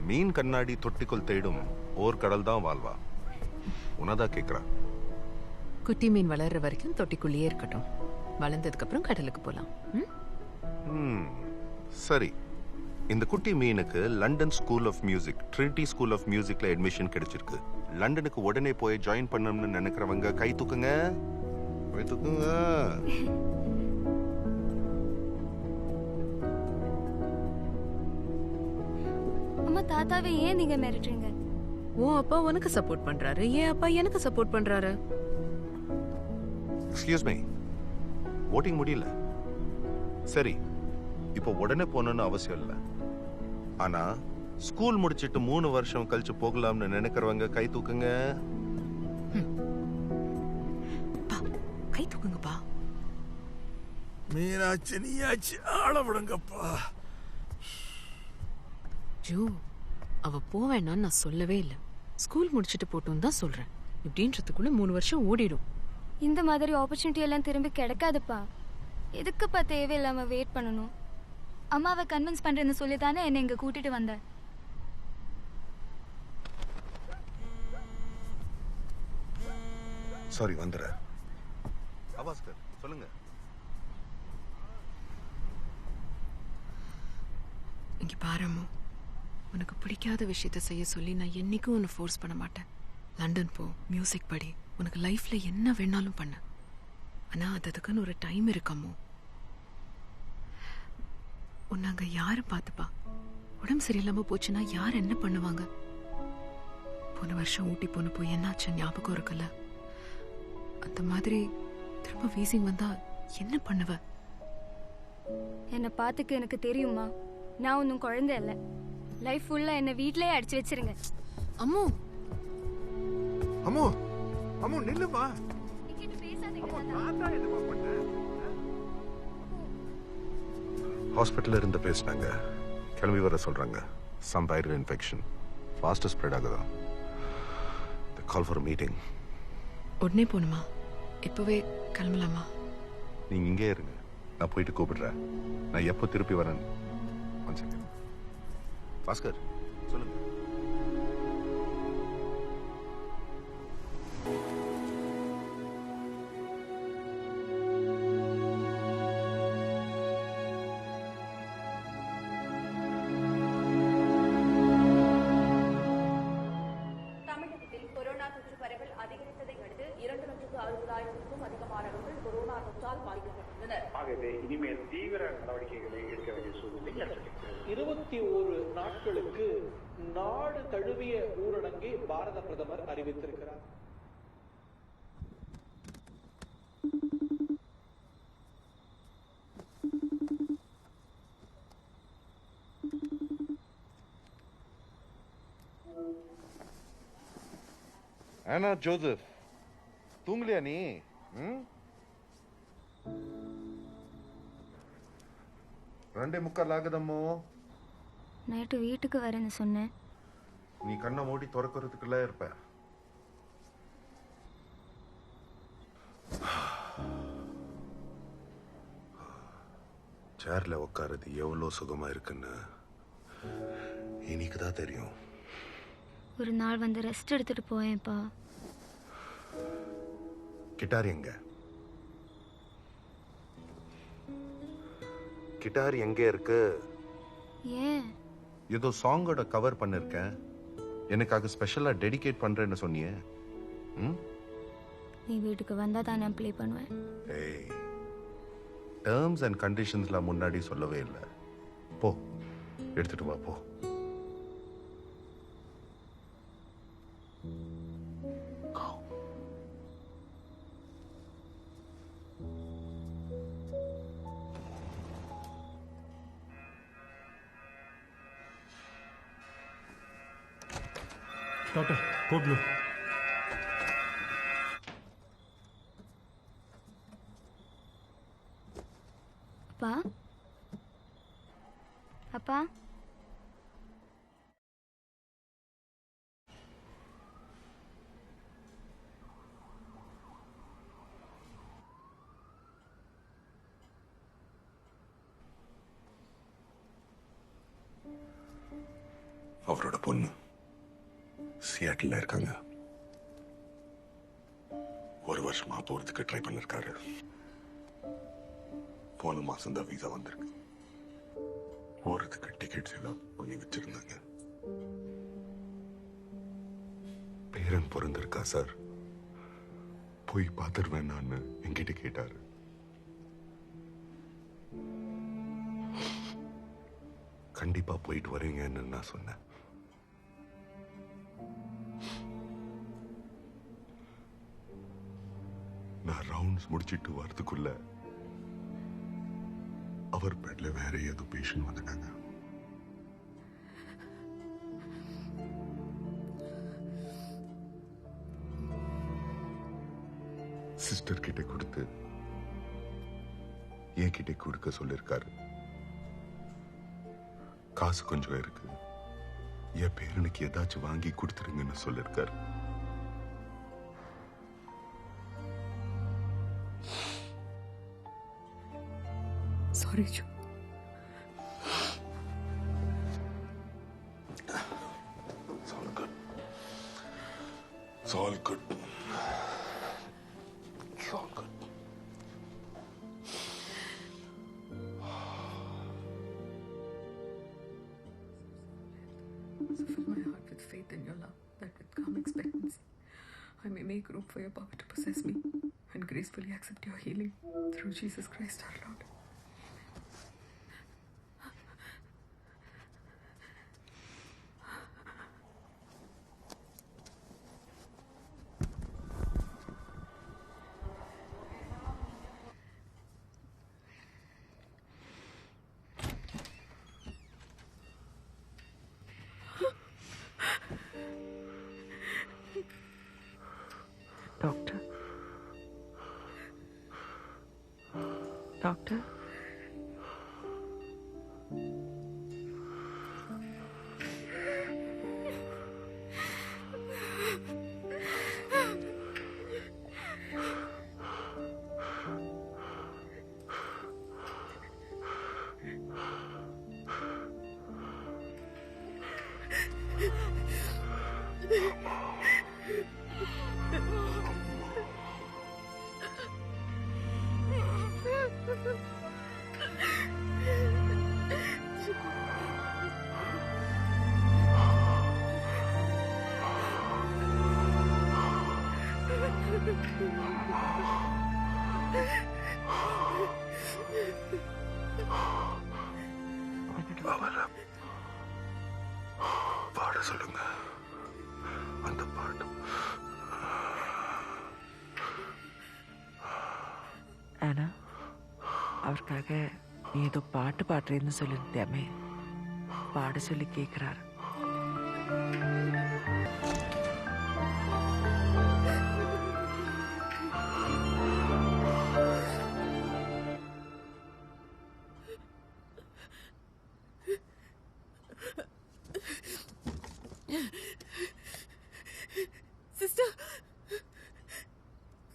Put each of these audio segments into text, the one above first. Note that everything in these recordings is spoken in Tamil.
மீன் கண்ணாடி தொட்டிக்குள் தேடும் ஓர் கடல் தான் வாழ்வா. உனதா கேக்குறா. குட்டி மீன் வளர்ற வரைக்கும் தொட்டிக்குள்ளேயே இருக்கட்டும். வளர்ந்ததுக்கு அப்புறம் கடலுக்கு போலாம். சரி. இந்த குட்டி மீனுக்கு London school of music, Trinity school of மியூசிக்ல அட்மிஷன் கிடைச்சிருக்கு. லண்டனுக்கு உடனே போய் ஜாயின் பண்ணணும்னு நினைக்கிறவங்க கை தூக்குங்க. கை தூக்குங்க. அம்மா, தாத்தாவை ஏன் நீங்க மிரட்டுறீங்க? உன் அப்பா உனக்கு சப்போர்ட் பண்றாரு, என் அப்பா எனக்கு சப்போர்ட் பண்றாரு. எக்ஸ்கியூஸ் மீ, ஓட்டிங் முடியல. சரி, இப்போ உடனே போகணும்னு அவசியம் இல்லை. ஆனா ஸ்கூல் முடிச்சிட்டு 3 வருஷம் கழிச்சு போகலாம்னு நினைக்கிறவங்க கை தூக்குங்க. கை தூக்குங்கப்பா. மீனாட்சி, நீயாச்சு ஆள விடுங்கப்பா. ஜோ, அவ போவேன்னு நான் சொல்லவே இல்லை. ஸ்கூல் முடிச்சிட்டு போட்டும் தான் சொல்றேன். இப்படின்றதுக்குள்ள 3 வருஷம் ஓடிடும். இந்த மாதிரி ஆப்பர்ச்சுனிட்டி எல்லாம் திரும்பி கிடைக்காதுப்பா. எதுக்குப்பா தேவையில்லாம வெயிட் பண்ணணும்? அம்மாவை கன்வின்ஸ் பண்றேன்னு சொல்லி தானே என்னை இங்க கூட்டிட்டு வந்த. சாரி, வந்துடுறேன். அவாஸ்கர், சொல்லுங்க. இங்க பாருமோ, உனக்கு பிடிக்காத விஷயத்த செய்ய சொல்லி நான் என்னைக்கும் உன்னை ஃபோர்ஸ் பண்ண மாட்டேன். லண்டன் போ, மியூசிக் படி, உனக்கு லைஃப்ல என்ன வேணாலும் பண்ண. ஆனா அதுக்குன்னு ஒரு டைம் இருக்கமோ. உன்னை அங்க யாரு பார்த்துப்பா? உடம்பு சரியில்லாம போச்சுன்னா யார் என்ன பண்ணுவாங்க? போன வருஷம் ஊட்டி போன போய் என்னாச்சு ஞாபகம் இருக்குல்ல? அந்த மாதிரி திரும்ப வீசிங் வந்தா என்ன பண்ணுவ? என்னை பார்த்துக்க எனக்கு தெரியுமா? நான் ஒன்றும் குழந்தை இல்லை. லைஃப் ஃபுல்லா என்னை வீட்லயே அடிச்சு வச்சிருங்க. அம்மு, அம்மு, அம்மு நில்லுமா. ஹாஸ்பிட்டல்ல இருந்து பேசினாங்க. கிளம்பி வர சொல்றாங்க. Some viral infection fast spread ஆகுதா. The call for meeting. உடனே போணுமா? இப்பவே கிளம்பலாமா? நீங்க இங்கே இருங்க, நான் போயிட்டு கூப்பிடுறேன். நான் எப்போ திருப்பி வரேன். One second. பாஸ்கர், சொல்லுங்க. இனிமேல் தீவிர நடவடிக்கைகளை எடுக்க வேண்டிய சூழ்நிலை 21 நாட்களுக்கு நாடு தழுவிய ஊரடங்கை பாரத பிரதமர் அறிவித்திருக்கிறார். ஆனா ஜோசப், தூங்கலையா நீ? ரெண்டே முக்கால் ஆகுதம்மோ. நைட்டு வீட்டுக்கு வரேன்னு சொன்னேன். நீ கண்ணை மூடி திறக்கிறதுக்குள்ள இருப்ப. சேர்ல உட்காரது எவ்வளோ சுகமா இருக்குன்னு இன்னைக்கு தான் தெரியும். ஒரு நாள் வந்து ரெஸ்ட் எடுத்துட்டு போயேன்ப்பா. கிட்டார் எங்க? கிட்டார் எங்க இருக்கு? ஏன்? ஏதோ சாங்கோட கவர் பண்ணிருக்கேன், எனக்காக ஸ்பெஷலா டெடிகேட் பண்றேன்னு சொன்னியே. நீ வீட்டுக்கு வந்தா தான் நான் ப்ளே பண்ணுவேன். ஏய், டேர்ம்ஸ் அண்ட் கண்டிஷன்ஸ்லாம் முன்னாடி சொல்லவே இல்லை. போ, எடுத்துட்டு வா போ. Doctor, code blue. அப்பா, அப்பா, அவரோட பொண்ணு சியாட்டில் இருக்காங்க. ஒரு வருஷமா போறதுக்கு ட்ரை பண்ணிருக்காரு. போன மாசம் தான் வீசா வந்திருக்கு. போறதுக்கு டிக்கெட்ஸ் எல்லாம் பண்ணி வச்சிருந்தாங்க. பேரன் பிறந்திருக்கா சார், போய் பார்த்துருவேன்னு என்கிட்ட கேட்டாரு. கண்டிப்பா போயிட்டு வரீங்கன்னு நான் சொன்னேன். நான் ரவுண்ட்ஸ் முடிச்சிட்டு வரதுக்குள்ள அவர் பெட்ல வேற ஏதோ பேஷண்ட் வந்துட்டாங்க. சிஸ்டர் கிட்ட கொடுத்து என்கிட்ட கொடுக்க சொல்லிருக்காரு. காசு கொஞ்சம் இருக்கு, என் பேரனுக்கு ஏதாச்சும் வாங்கி கொடுத்துருங்கன்னு சொல்லிருக்காரு. Sorry, Joe. It's all good. It's all good. It's all good. So fill my heart with faith in your love, that with calm expectancy I may make room for your power to possess me and gracefully accept your healing through Jesus Christ our Lord. Doctor? Doctor? பாட சொல்லுங்க அந்த பாட்டு. ஆனா அவருக்காக நீ ஏதோ பாட்டு பாடுறேன்னு சொல்லியிருந்தியாமே, பாட சொல்லி கேட்கிறாரு. சிஸ்டர்,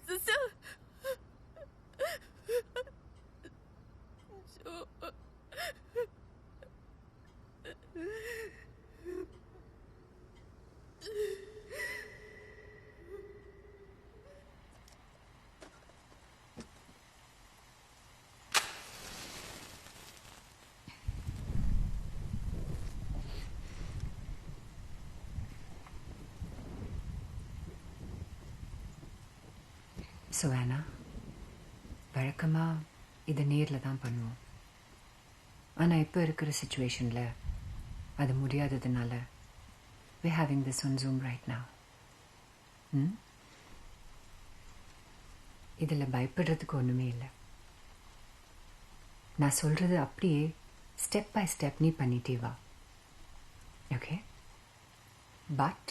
சிஸ்டர், ஸோ ஆனா வழக்கமாக இதை நேரில் தான் பண்ணுவோம். ஆனால் இப்போ இருக்கிற சுச்சுவேஷனில் அது முடியாததுனால we're having this on Zoom right now. இதில் பயப்படுறதுக்கு ஒன்றுமே இல்லை. நான் சொல்கிறது அப்படியே ஸ்டெப் பை ஸ்டெப் நீ பண்ணிட்டே வா. Okay, but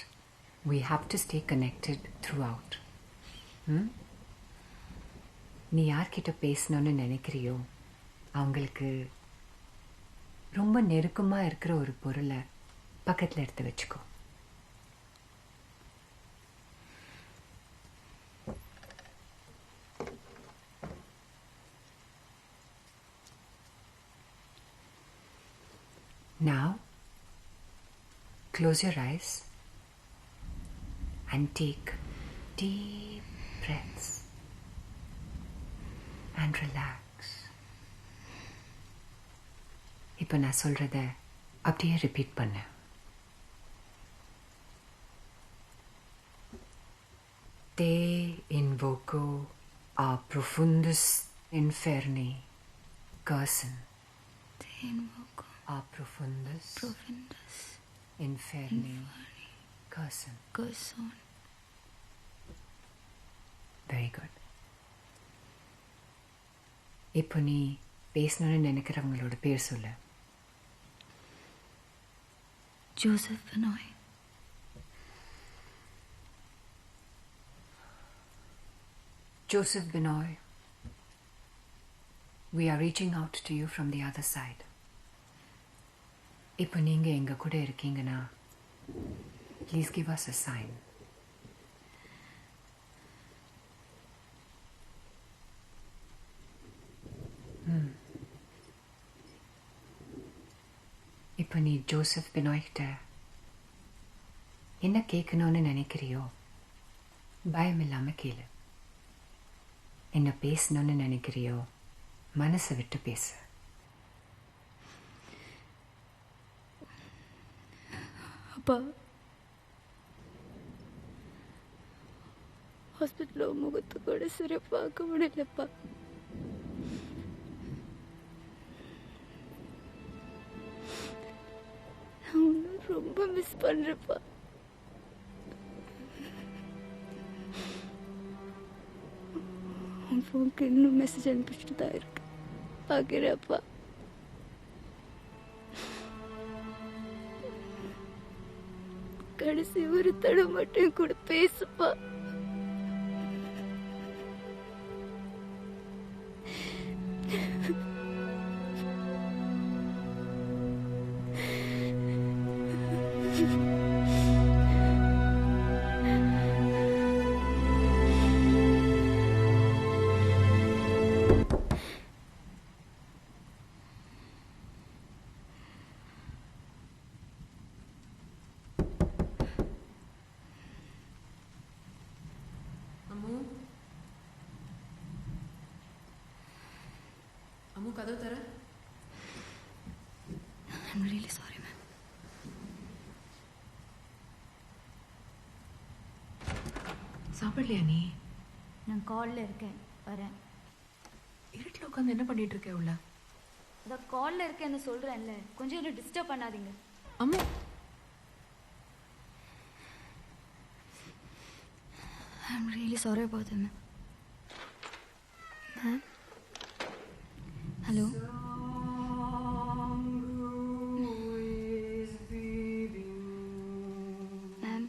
we have to stay connected throughout. நீ யார்கிட்ட பேசணும்னு நினைக்கிறியோ அவங்களுக்கு ரொம்ப நெருக்கமாக இருக்கிற ஒரு பொருளை பக்கத்தில் எடுத்து வச்சுக்கோ. Now Close your eyes and take deep breaths and relax. இப்போ நான் சொல்றத அப்படியே ரிப்பீட் பண்ணு. Te invoco a profundus inferni cursum. Te invoco A profundus inferni cursum. cursum. Very good. இப்போ நீ பேசணும்னு நினைக்கிறவங்களோட பேர் சொல்லு. Joseph Benoit. Joseph Benoit, we are reaching out to you from the other side. இப்போ நீங்க எங்க கூட இருக்கீங்கன்னா please give us a sign. இப்போ நீ ஜோசப் பினாய்கிட்ட என்ன கேட்கணும்னு நினைக்கிறியோ பயம் இல்லாம கேளு. என்ன பேசணும்னு நினைக்கிறியோ மனசை விட்டு பேசு. அப்பா, ஹாஸ்பிட்டலில் முகத்து கூட சரியா பார்க்க முடியலப்பா. நான் உன்னை ரொம்ப மிஸ் பண்றேன்ப்பா. உன் ஃபோனுக்கு இன்னும் மெசேஜ் அனுப்பிச்சுட்டு தான் இருக்கு. பார்க்குறேன்ப்பா. கடைசி ஒரு தடவை மட்டும் என் கூட பேசுப்பா. அம்மு, கதவு தர. I'm really sorry, ma'am. சாப்பிடலையா நீ? நான் காலில் இருக்கேன், வரேன். இருட்டில் உட்காந்து என்ன பண்ணிட்டு இருக்க உள்ள? அதான் காலில் இருக்கேன்னு சொல்கிறேன்ல, கொஞ்சம் என்ன டிஸ்டர்ப் பண்ணாதீங்க. Ammu, I'm really sorry about that, ma'am. Ma'am? Hello? Ma'am?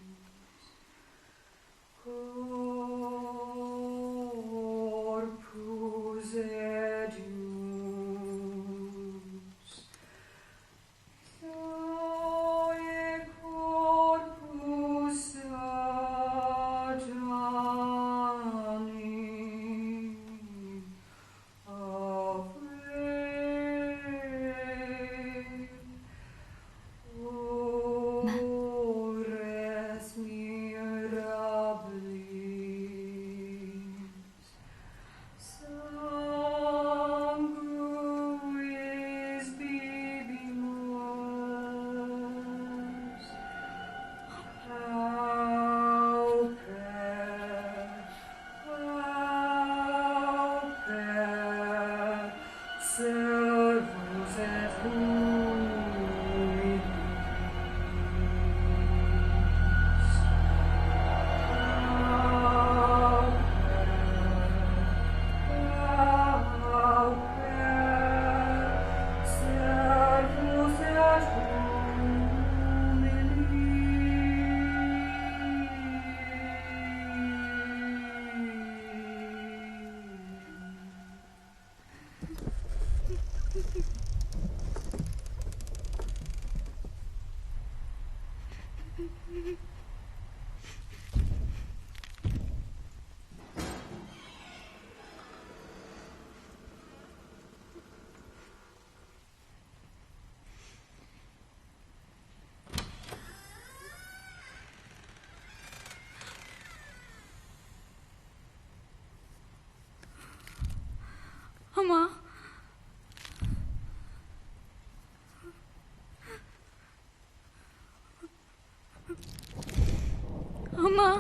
அம்மா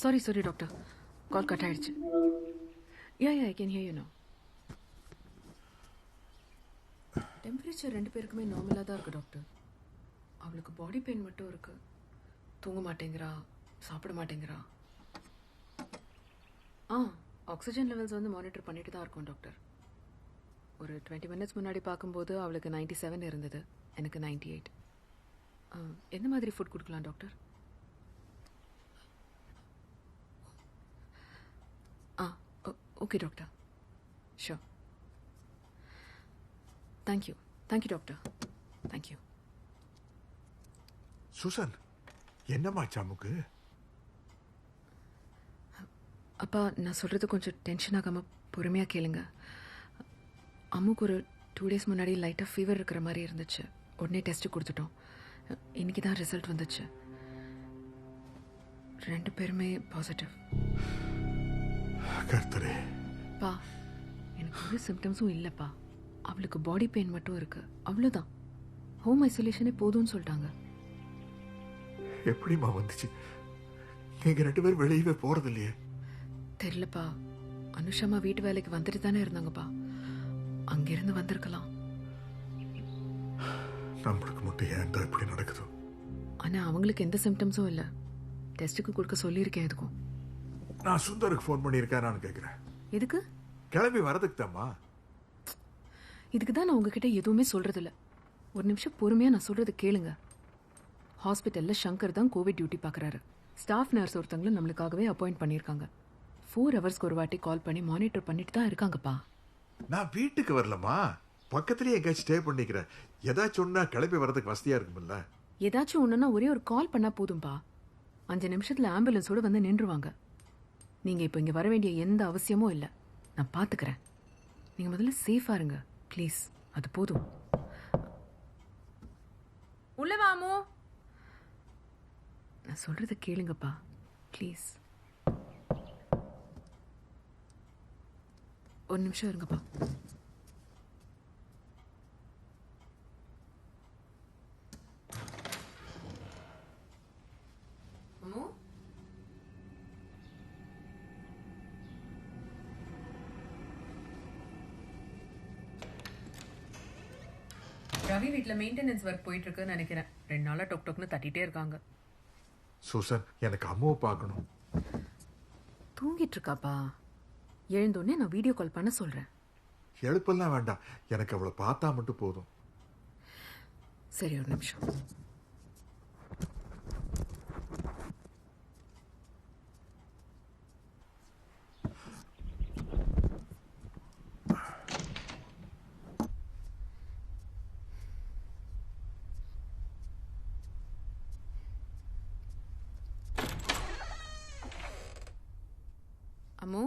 Sorry, doctor. Call cut ஆயிடுச்சு. Yeah, I can hear you now. Temperature ரெண்டு பேருக்குமே நார்மலாக தான் இருக்கு டாக்டர். அவளுக்கு பாடி பெயின் மட்டும் இருக்கு. தூங்க மாட்டேங்கிறா, சாப்பிட மாட்டேங்கிறா. ஆக்சிஜன் லெவல்ஸ் வந்து மானிட்டர் பண்ணிட்டு தான் இருக்கோம் டாக்டர். ஒரு 20 minutes முன்னாடி பார்க்கும்போது அவளுக்கு 97 இருந்தது, எனக்கு 98. எந்த மாதிரி ஃபுட் கொடுக்கலாம் doctor? Okay doctor, sure. Thank you doctor, thank you. Susan, என்னம்மா சாமுக்கு? அப்பா, நான் சொல்கிறது கொஞ்சம் டென்ஷன் ஆகாமல் பொறுமையாக கேளுங்க. அம்முக்கு ஒரு 2 days முன்னாடி லைட்டாக ஃபீவர் இருக்கிற மாதிரி இருந்துச்சு. உடனே டெஸ்ட்டு கொடுத்துட்டோம். இன்னைக்கு தான் ரிசல்ட் வந்துச்சு. 2 பேருமே பாசிட்டிவ். கர்த்தரே. பா, எனக்கு ஒரு சிம்டம்ஸும் இல்லைப்பா. அவளுக்கு பாடி பெயின் மட்டும் இருக்கு, அவ்வளோதான். ஹோம் ஐசோலேஷனே போதும்னு சொல்லிட்டாங்க. எப்படிமா வந்துச்சு? நீங்க 2 பேரும் வெளியவே போறது இல்லையே? தெரியலப்பா. அனுஷாமா வீட்டு வேலைக்கு வந்துட்டு தானே இருந்தாங்கப்பா. அங்கிருந்து வந்திருக்கலாம். நம்மளுக்கு மட்டும் ஏன் தான் இப்படி நடக்குது? ஆனால் அவங்களுக்கு எந்த சிம்டம்ஸும் இல்லை. டெஸ்ட்டுக்கு கொடுக்க சொல்லியிருக்கேன். எதுக்கும்? நான் சுந்தருக்கு ஃபோன் பண்ணியிருக்கேன் கேட்குறேன். எதுக்கு? கிளம்பி வரதுக்கு தாம்மா. இதுக்கு தான் நான் உங்ககிட்ட எதுவுமே சொல்றதில்ல. ஒரு நிமிஷம் பொறுமையாக நான் சொல்றது கேளுங்க. ஹாஸ்பிட்டலில் சங்கர் தான் கோவிட் டியூட்டி பார்க்குறாரு. ஸ்டாஃப் நர்ஸ் ஒருத்தங்களும் நம்மளுக்காகவே அப்பாயிண்ட் பண்ணியிருக்காங்க. 4 ஹவர்ஸ்க்கு ஒரு வாட்டி கால் பண்ணி மானிட்டர் பண்ணிட்டு தான் இருக்காங்கப்பா. நான் வீட்டுக்கு வரலம்மா, பக்கத்துலேயே எங்கேயாச்சும் ஸ்டே பண்ணிக்கிறேன். ஏதாச்சும் ஒன்றா கிளம்பி வரதுக்கு வசதியாக இருக்குமில்ல? ஏதாச்சும் ஒன்றுனா ஒரே ஒரு கால் பண்ணால் போதும்பா. 5 நிமிஷத்தில் ஆம்புலன்ஸோடு வந்து நின்றுவாங்க. நீங்கள் இப்போ இங்கே வர வேண்டிய எந்த அவசியமும் இல்லை. நான் பார்த்துக்கிறேன். நீங்கள் முதல்ல சேஃபாக இருங்க ப்ளீஸ். அது போதும். உள்ள வாமோ. நான் சொல்கிறத கேளுங்கப்பா ப்ளீஸ். ஒரு நிமிஷம் இருங்கப்பா. அம்மு, ரவி வீட்டில் மெயின்டெனன்ஸ் ஒர்க் போயிட்டு இருக்குன்னு நினைக்கிறேன். 2 நாளாக டொக் டொக்னு தட்டிகிட்டே இருக்காங்க. சூசன், எனக்கு அம்மாவை பார்க்கணும். தூங்கிட்டு இருக்காப்பா. எழுந்தோடனே நான் வீடியோ கால் பண்ண சொல்கிறேன். எழுப்பெல்லாம் வேண்டாம், எனக்கு அவளை பார்த்தா மட்டும் போதும். சரி, ஒரு நிமிஷம். அம்மு,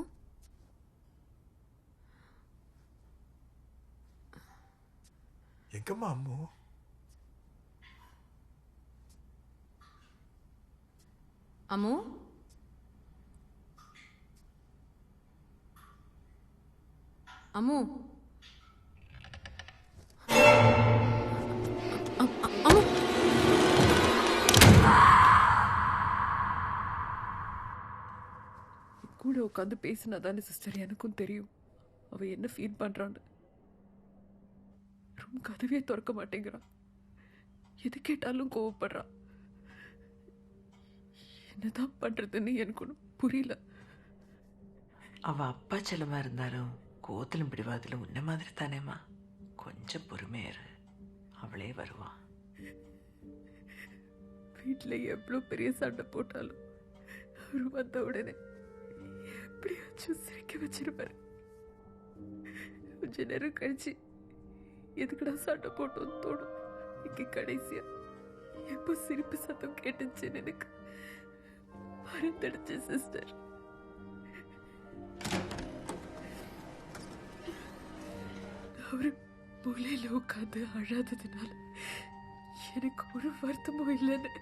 எங்கம்மா அம்மு? அம்மு, அம்மு, அம்மு. கூட உட்காந்து பேசினா தானே சிஸ்டர் எனக்கும் தெரியும் அவ என்ன ஃபீல் பண்றான்னு. ரூம் கதவே திறக்க மாட்டேங்கிறான். எது கேட்டாலும் கோவப்படுறான். என்னதான் பண்றதுன்னு எனக்கு ஒன்றும் புரியல. அவ அப்பா செல்லமா இருந்தாலும் கோத்திலும் பிடிவாதிலும் உன்ன மாதிரி தானேம்மா. கொஞ்சம் பொறுமையாரு, அவளே வருவான். வீட்டில் எவ்வளோ பெரிய சண்டை போட்டாலும் அவரு வந்த உடனே எப்படியாச்சும் சிரிக்க வச்சிருப்பாரு. கொஞ்ச நேரம் கழிச்சு எதுக்குடா சண்டை போட்டோன்னு தோணும். இங்க கடைசியா எப்போ சிரிப்பு சத்தம் கேட்டுச்சுன்னு எனக்கு மறந்துடுச்சு சிஸ்டர். அவரு மூலையில உட்காந்து அழாததுனால எனக்கு ஒரு வருத்தமும் இல்லைன்னு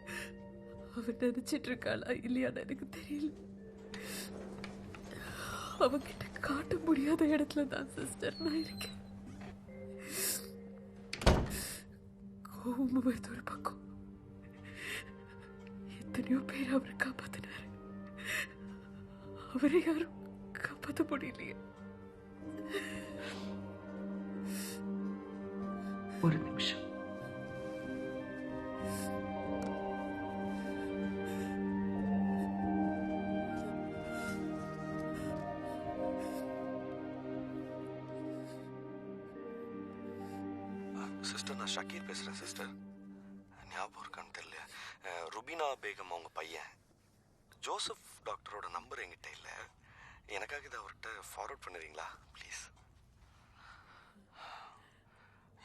அவன் நினைச்சிட்டு இருக்காளா இல்லையான்னு எனக்கு தெரியல. அவகிட்ட காட்ட முடியாத இடத்துல தான் சிஸ்டர் நான் இருக்கேன். கோவம் வருது ஒரு பக்கம். எத்தனையோ பேர் அவரை காப்பாத்தினாரு. அவரை யாரும் காப்பாற்ற முடியலையே. ஒரு நிமிஷம். சிஸ்டர், நான் ஷக்கீர் பேசுகிறேன் சிஸ்டர். ஞாபகம் இருக்கான்னு தெரியல. ருபீனா பேகம் அவங்க பையன். ஜோசப் டாக்டரோட நம்பர் என்கிட்ட இல்லை. எனக்காக இதை அவர்கிட்ட ஃபார்வர்ட் பண்ணுறீங்களா ப்ளீஸ்?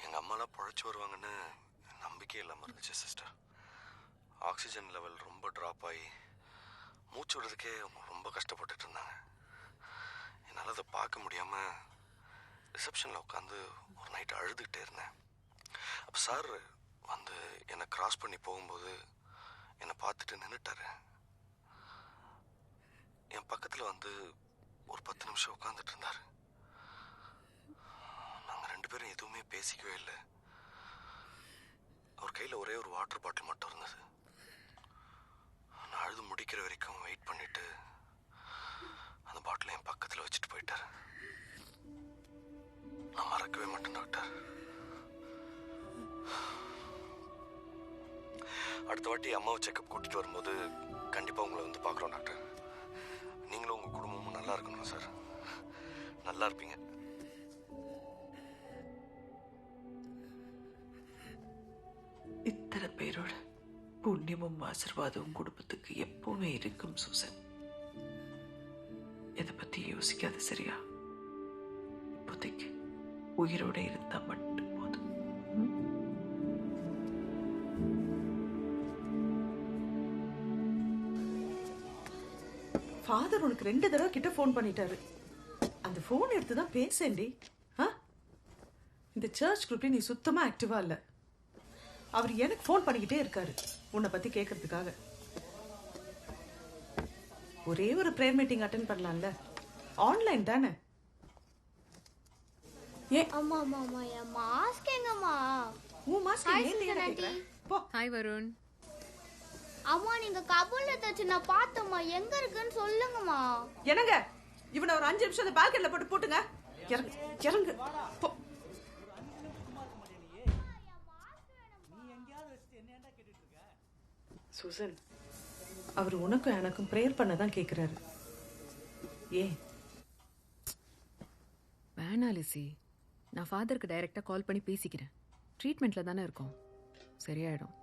எங்கள் அம்மாலாம் பொழைச்சி வருவாங்கன்னு நம்பிக்கை இல்லாமல் இருந்துச்சு சிஸ்டர். ஆக்சிஜன் லெவல் ரொம்ப ட்ராப் ஆகி மூச்சு விடுறதுக்கே அவங்க ரொம்ப கஷ்டப்பட்டுட்டு இருந்தாங்க. என்னால் அதை பார்க்க முடியாமல் ரிசப்ஷனில் உட்காந்து ஒரு நைட் அழுதுகிட்டே இருந்தேன். அப்போ சார் வந்து என்னை கிராஸ் பண்ணி போகும்போது என்னை பார்த்துட்டு நின்றுட்டாரு. என் பக்கத்தில் வந்து ஒரு 10 நிமிஷம் உட்காந்துட்டு இருந்தார். நாங்கள் 2 பேரும் எதுவுமே பேசிக்கவே இல்லை. அவர் கையில் ஒரே ஒரு வாட்டர் பாட்டில் மட்டும் இருந்தது. நான் அழுது முடிக்கிற வரைக்கும் வெயிட் பண்ணிட்டு அந்த பாட்டிலை என் பக்கத்தில் வச்சுட்டு போயிட்டார். நான் மறக்கவே மாட்டேன் டாக்டர். அடுத்த வாட்டி அம்மாவை செக்கப் கூட்டிட்டு வரும்போது கண்டிப்பாக உங்களை வந்து பார்க்குறோம் டாக்டர். நீங்களும் உங்கள் குடும்பமும் நல்லா இருக்கணும் சார். நல்லா இருப்பீங்க. இத்தனை பேரோட புண்ணியமும் ஆசீர்வாதமும் குடும்பத்துக்கு எப்பவுமே இருக்கும் சூசன். எதை பத்தி யோசிக்காது சரியா? இப்போதைக்கு உயிரோட இருந்தா மட்டும் போதும். ஃபாதர் உனக்கு 2 தடவை கிட்ட ஃபோன் பண்ணிட்டாரு. அந்த ஃபோன் எடுத்து தான் பேசேன்டி. இந்த சர்ச் குரூப்ல நீ சுத்தமா ஆக்டிவா இல்ல. அவர் எனக்கு ஃபோன் பண்ணிக்கிட்டே இருக்காரு உன்னை பத்தி கேட்கறதுக்காக. ஒரே ஒரு பிரேயர் மீட்டிங் அட்டென்ட் பண்ணலாம்ல, ஆன்லைன் தானே. அம்மா அம்மா அம்மா என் மாஸ்க் எங்கம்மா? உன் மாஸ்க் ஏன் கேக்குற? போ. ஹாய் வருண். அம்மா நீங்க கபூல்ல தச்சு நான் பார்த்தம்மா, எங்க இருக்குன்னு சொல்லுங்கம்மா. என்னங்க இவனை ஒரு 5 நிமிஷம் அந்த பால்கனில போட்டு போட்டுங்க. இறங்கு போ. சூசன், அவர் உனக்கும் எனக்கும் பிரேயர் பண்ண தான் கேக்குறாரு. ஏன்? வேணா லிசி, நான் ஃபாதருக்கு டைரக்டா கால் பண்ணி பேசிக்கிறேன். ட்ரீட்மெண்ட்ல தானே இருக்கோம், சரியாயிடும்.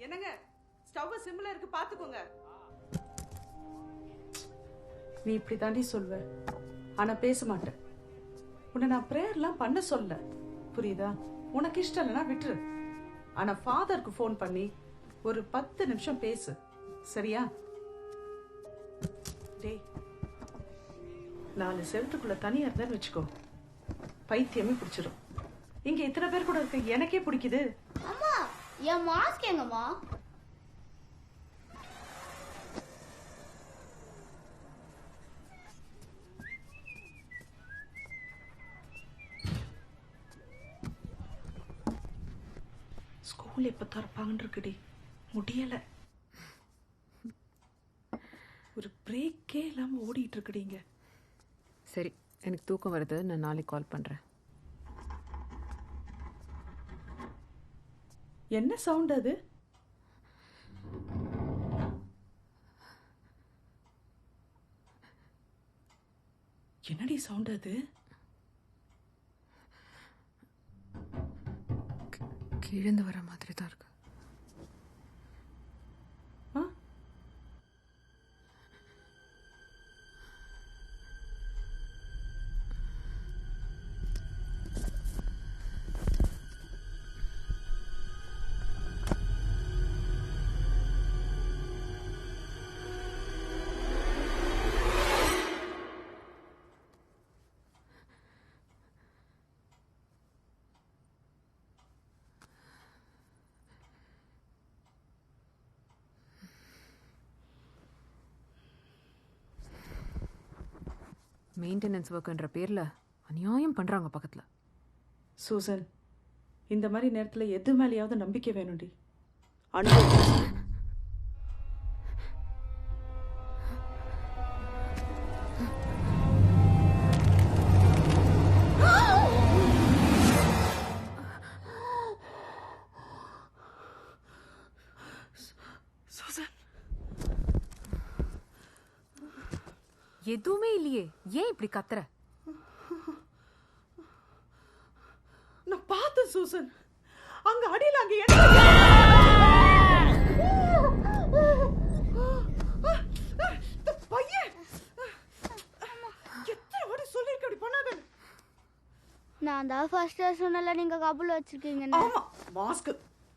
என்னங்க ஸ்டவ் சிம்ல இருக்கு பாத்துக்கோங்க. நீ இப்படி தாண்டி சொல்வ, ஆனா பேச மாட்டேன். உன்னை நான் பிரேயர்லாம் பண்ண சொல்ல, புரியுதா? உனக்கு இஷ்டம் இல்லைன்னா விட்டுரு. ஆனா ஃபாதருக்கு ஃபோன் பண்ணி ஒரு 10 நிமிஷம் பேசு, சரியா? டேய், 4 செவத்துக்குள்ள தனியா இருந்தான்னு வச்சுக்கோ, பைத்தியமே பிடிச்சிடும். இங்க இத்தனை பேர் கூட இருக்க எனக்கே பிடிக்குது. அம்மா என் மாஸ்க் எங்கம்மா? ஸ்கூல் எப்ப திறப்பாங்கன்னு இருக்குடி, முடியல. ஒரு பிரேக்கே இல்லாம ஓடிட்டு இருக்குடிங்க. சரி, எனக்கு தூக்கம் வருது, நான் நாளைக்கு கால் பண்றேன். என்ன சவுண்ட் அது? என்னடி சவுண்ட் அது? கீழந்து வர மாதிரி தான் இருக்கு. மெயின்டெனன்ஸ் ஒர்க்குன்ற பேர்ல அநியாயம் பண்றாங்க பக்கத்துல. சூசன், இந்த மாதிரி நேரத்துல எது மேலேயாவது நம்பிக்கை வேணும்டி. அனுபவம். சூசன், எதுவுமே இல்லையே, ஏன் இப்படி கத்துற? நான் பார்த்தேன் சூசன், அங்க அடியில அங்க பையன் எத்தனை வாட்டி சொல்லிருக்க அப்படி பண்ணாத. நான் தான் ஃபர்ஸ்ட் சொன்னல நீங்க கபூல் வச்சிருக்கீங்க. ஆமா, மாஸ்க்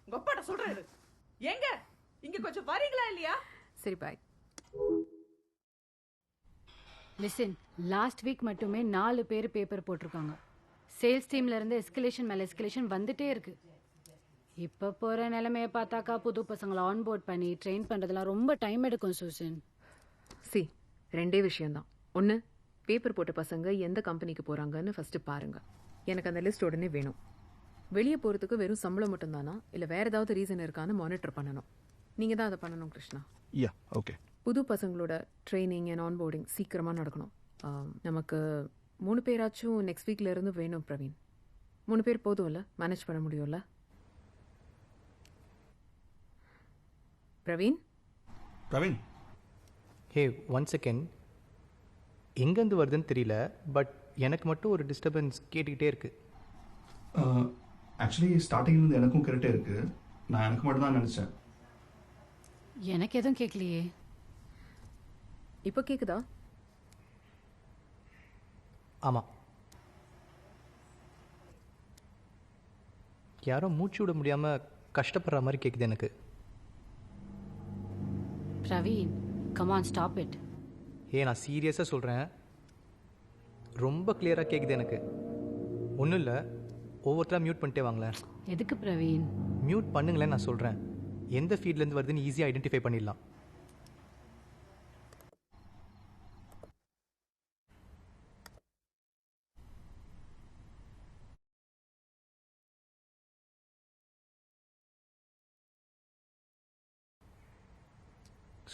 உங்க அப்பாட்ட சொல்றாரு. ஏங்க இங்க கொஞ்சம் வரீங்களா இல்லையா? சரி பாய். லிசன், லாஸ்ட் வீக் மட்டுமே 4 பேர் பேப்பர் போட்டிருக்காங்க. சேல்ஸ் டீம்ல இருந்து எஸ்கலேஷன் மேல எஸ்கலேஷன் வந்துட்டே இருக்கு. இப்போ போற நிலைமையை பார்த்தாக்கா புது பசங்களை ஆன்போர்ட் பண்ணி ட்ரெயின் பண்றதுலாம் ரொம்ப டைம் எடுக்கும் சூசன். சி, 2 விஷயம்தான். ஒன்று, பேப்பர் போட்ட பசங்க எந்த கம்பெனிக்கு போறாங்கன்னு ஃபர்ஸ்ட் பாருங்க. எனக்கு அந்த லிஸ்ட் உடனே வேணும். வெளியே போறதுக்கு வெறும் சம்பளம் மட்டும்தானா, இல்லை வேற ஏதாவது ரீசன் இருக்கான்னு மானிட்டர் பண்ணணும். நீங்க தான் அதை பண்ணணும் கிருஷ்ணா. யா, ஓகே. புது பசங்களோட ட்ரைனிங் அண்ட் ஆன்போர்டிங் சீக்கிரமாக நடக்கணும். நமக்கு 3 பேராச்சும் நெக்ஸ்ட் வீக்ல இருந்து வேணும் பிரவீன். 3 பேர் போதும்ல, மேனேஜ் பண்ண முடியும்ல? பிரவீன் பிரவீன், ஹே, 1 செகண்ட். எங்கேருந்து வருதுன்னு தெரியல, பட் எனக்கு மட்டும் ஒரு டிஸ்டர்பன்ஸ் கேட்டுக்கிட்டே இருக்கு. ஆக்சுவலி ஸ்டார்டிங்லேருந்து எனக்கும் கரெக்டே இருக்கு. நான் எனக்கு மட்டும் தான் நினச்சேன். எனக்கு எதுவும் கேட்கலையே. இப்போ கேக்குதா? ஆமாம், யாரோ மூச்சு விட முடியாமல் கஷ்டப்படுற மாதிரி கேட்குது எனக்கு. Praveen, come on, stop it. நான் சீரியஸாக சொல்கிறேன், ரொம்ப கிளியராக கேட்குது எனக்கு. ஒன்றும் இல்லை, ஒவ்வொருத்தராக மியூட் பண்ணிட்டே வாங்களேன். எதுக்கு பிரவீன்? மியூட் பண்ணுங்களேன் நான் சொல்கிறேன். எந்த ஃபீல்ட்லேருந்து வருதுன்னு ஈஸியாக ஐடென்டிஃபை பண்ணிடலாம்.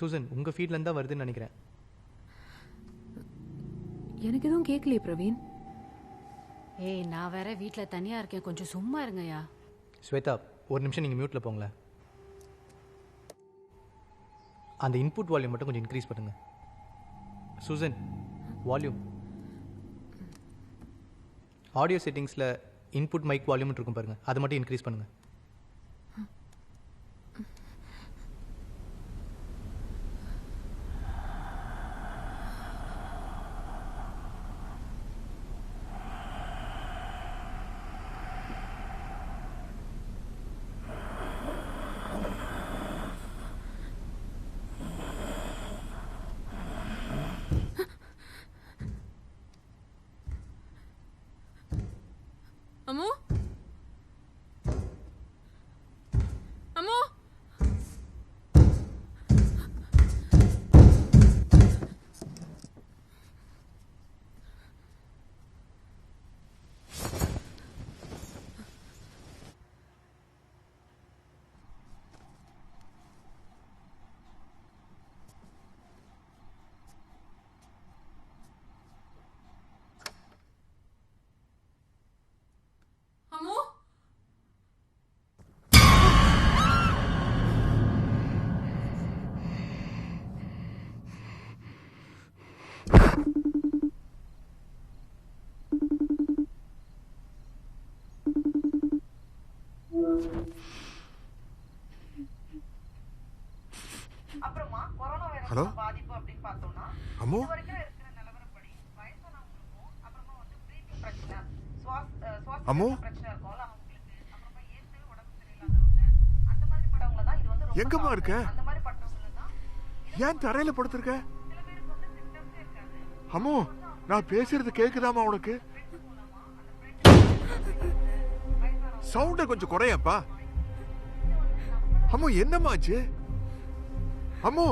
சூசன், உங்கள் ஃபீல்ட்லேருந்து தான் வருதுன்னு நினைக்கிறேன். எனக்கு எதுவும் கேட்கலையே பிரவீன். ஏய், நான் வேற வீட்டில் தனியாக இருக்கேன், கொஞ்சம் சும்மா இருங்கய்யா. ஸ்வேதா, ஒரு நிமிஷம் நீங்கள் மியூட்டில் போங்களேன். அந்த இன்புட் வால்யூம் மட்டும் கொஞ்சம் இன்க்ரீஸ் பண்ணுங்க. Susan, volume. ஆடியோ செட்டிங்ஸில் இன்புட் மைக் வால்யூம் இருக்கும் பாருங்கள், அதை மட்டும் இன்க்ரீஸ் பண்ணுங்கள். அம்மு, அம்மு, அம்மு. ஹலோ அம்மு, அம்மு, எங்கம்மா இருக்க? ஏன் தரையில படுத்திருக்க? அம்மு, நான் பேசுறது கேக்குதாமா உனக்கு? சவுண்ட கொஞ்சம் குறையப்பா. அம்மு, என்னமாச்சு? அம்மு,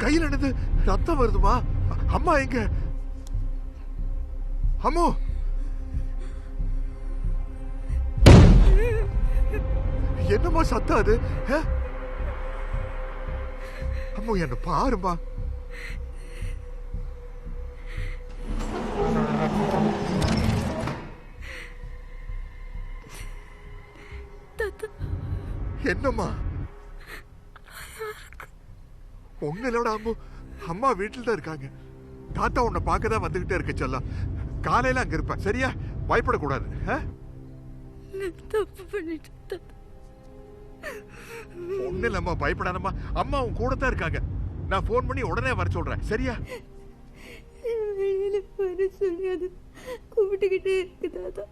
கையில் என்னது ரத்தம் வருதுமா? அம்மா எங்க? அம்மு, என்னம்மா சத்தம் அது? அம்மு, என்ன பாருமா. என்னம்மா? ஒண்ணு இல்லடா அம்மு, அம்மா வீட்டில் தான் இருக்காங்க. தாத்தா உன்னை பார்க்க தான் வந்துகிட்டே இருக்க செல்லம். காலையில அங்க இருப்பேன், சரியா? பயப்படக்கூடாது. தப்பு பண்ணிட்டு ஒண்ணு இல்லம்மா, பயப்படாதம்மா. அம்மா உன் கூட தான் இருக்காங்க. நான் போன் பண்ணி உடனே வர சொல்றேன், சரியா? வெளியில வர சொல்லி அது கூப்பிட்டுக்கிட்டே இருக்கு தாத்தா.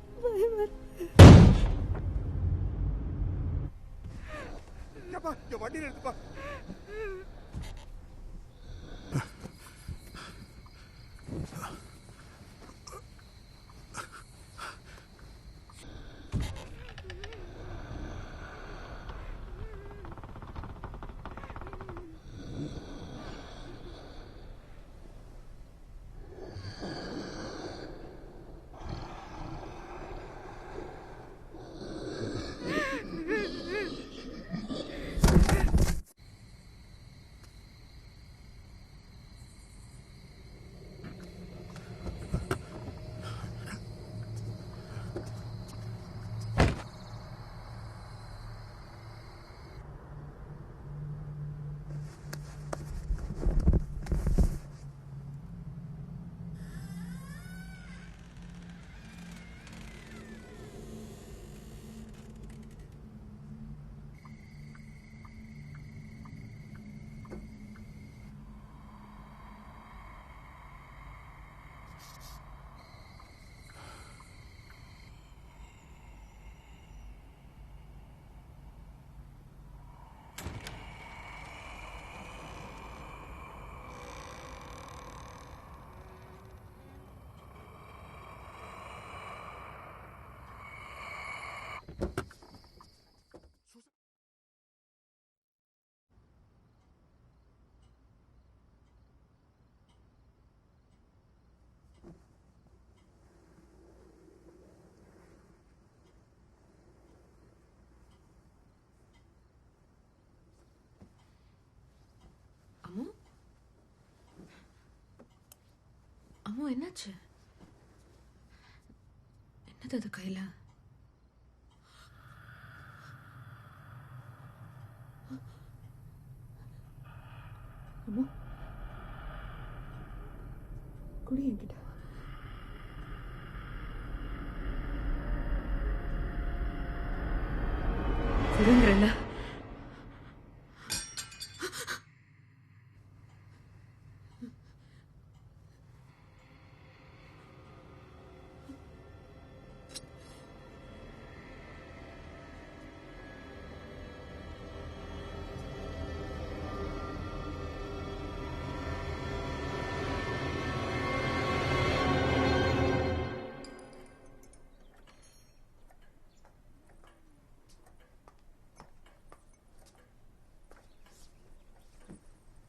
வண்டியில் எடுத்துப்பா. அம்மா என்னாச்சு? என்னது அது கையில? அம்மா குடி என்கிட்ட. சரிங்கிறல்ல?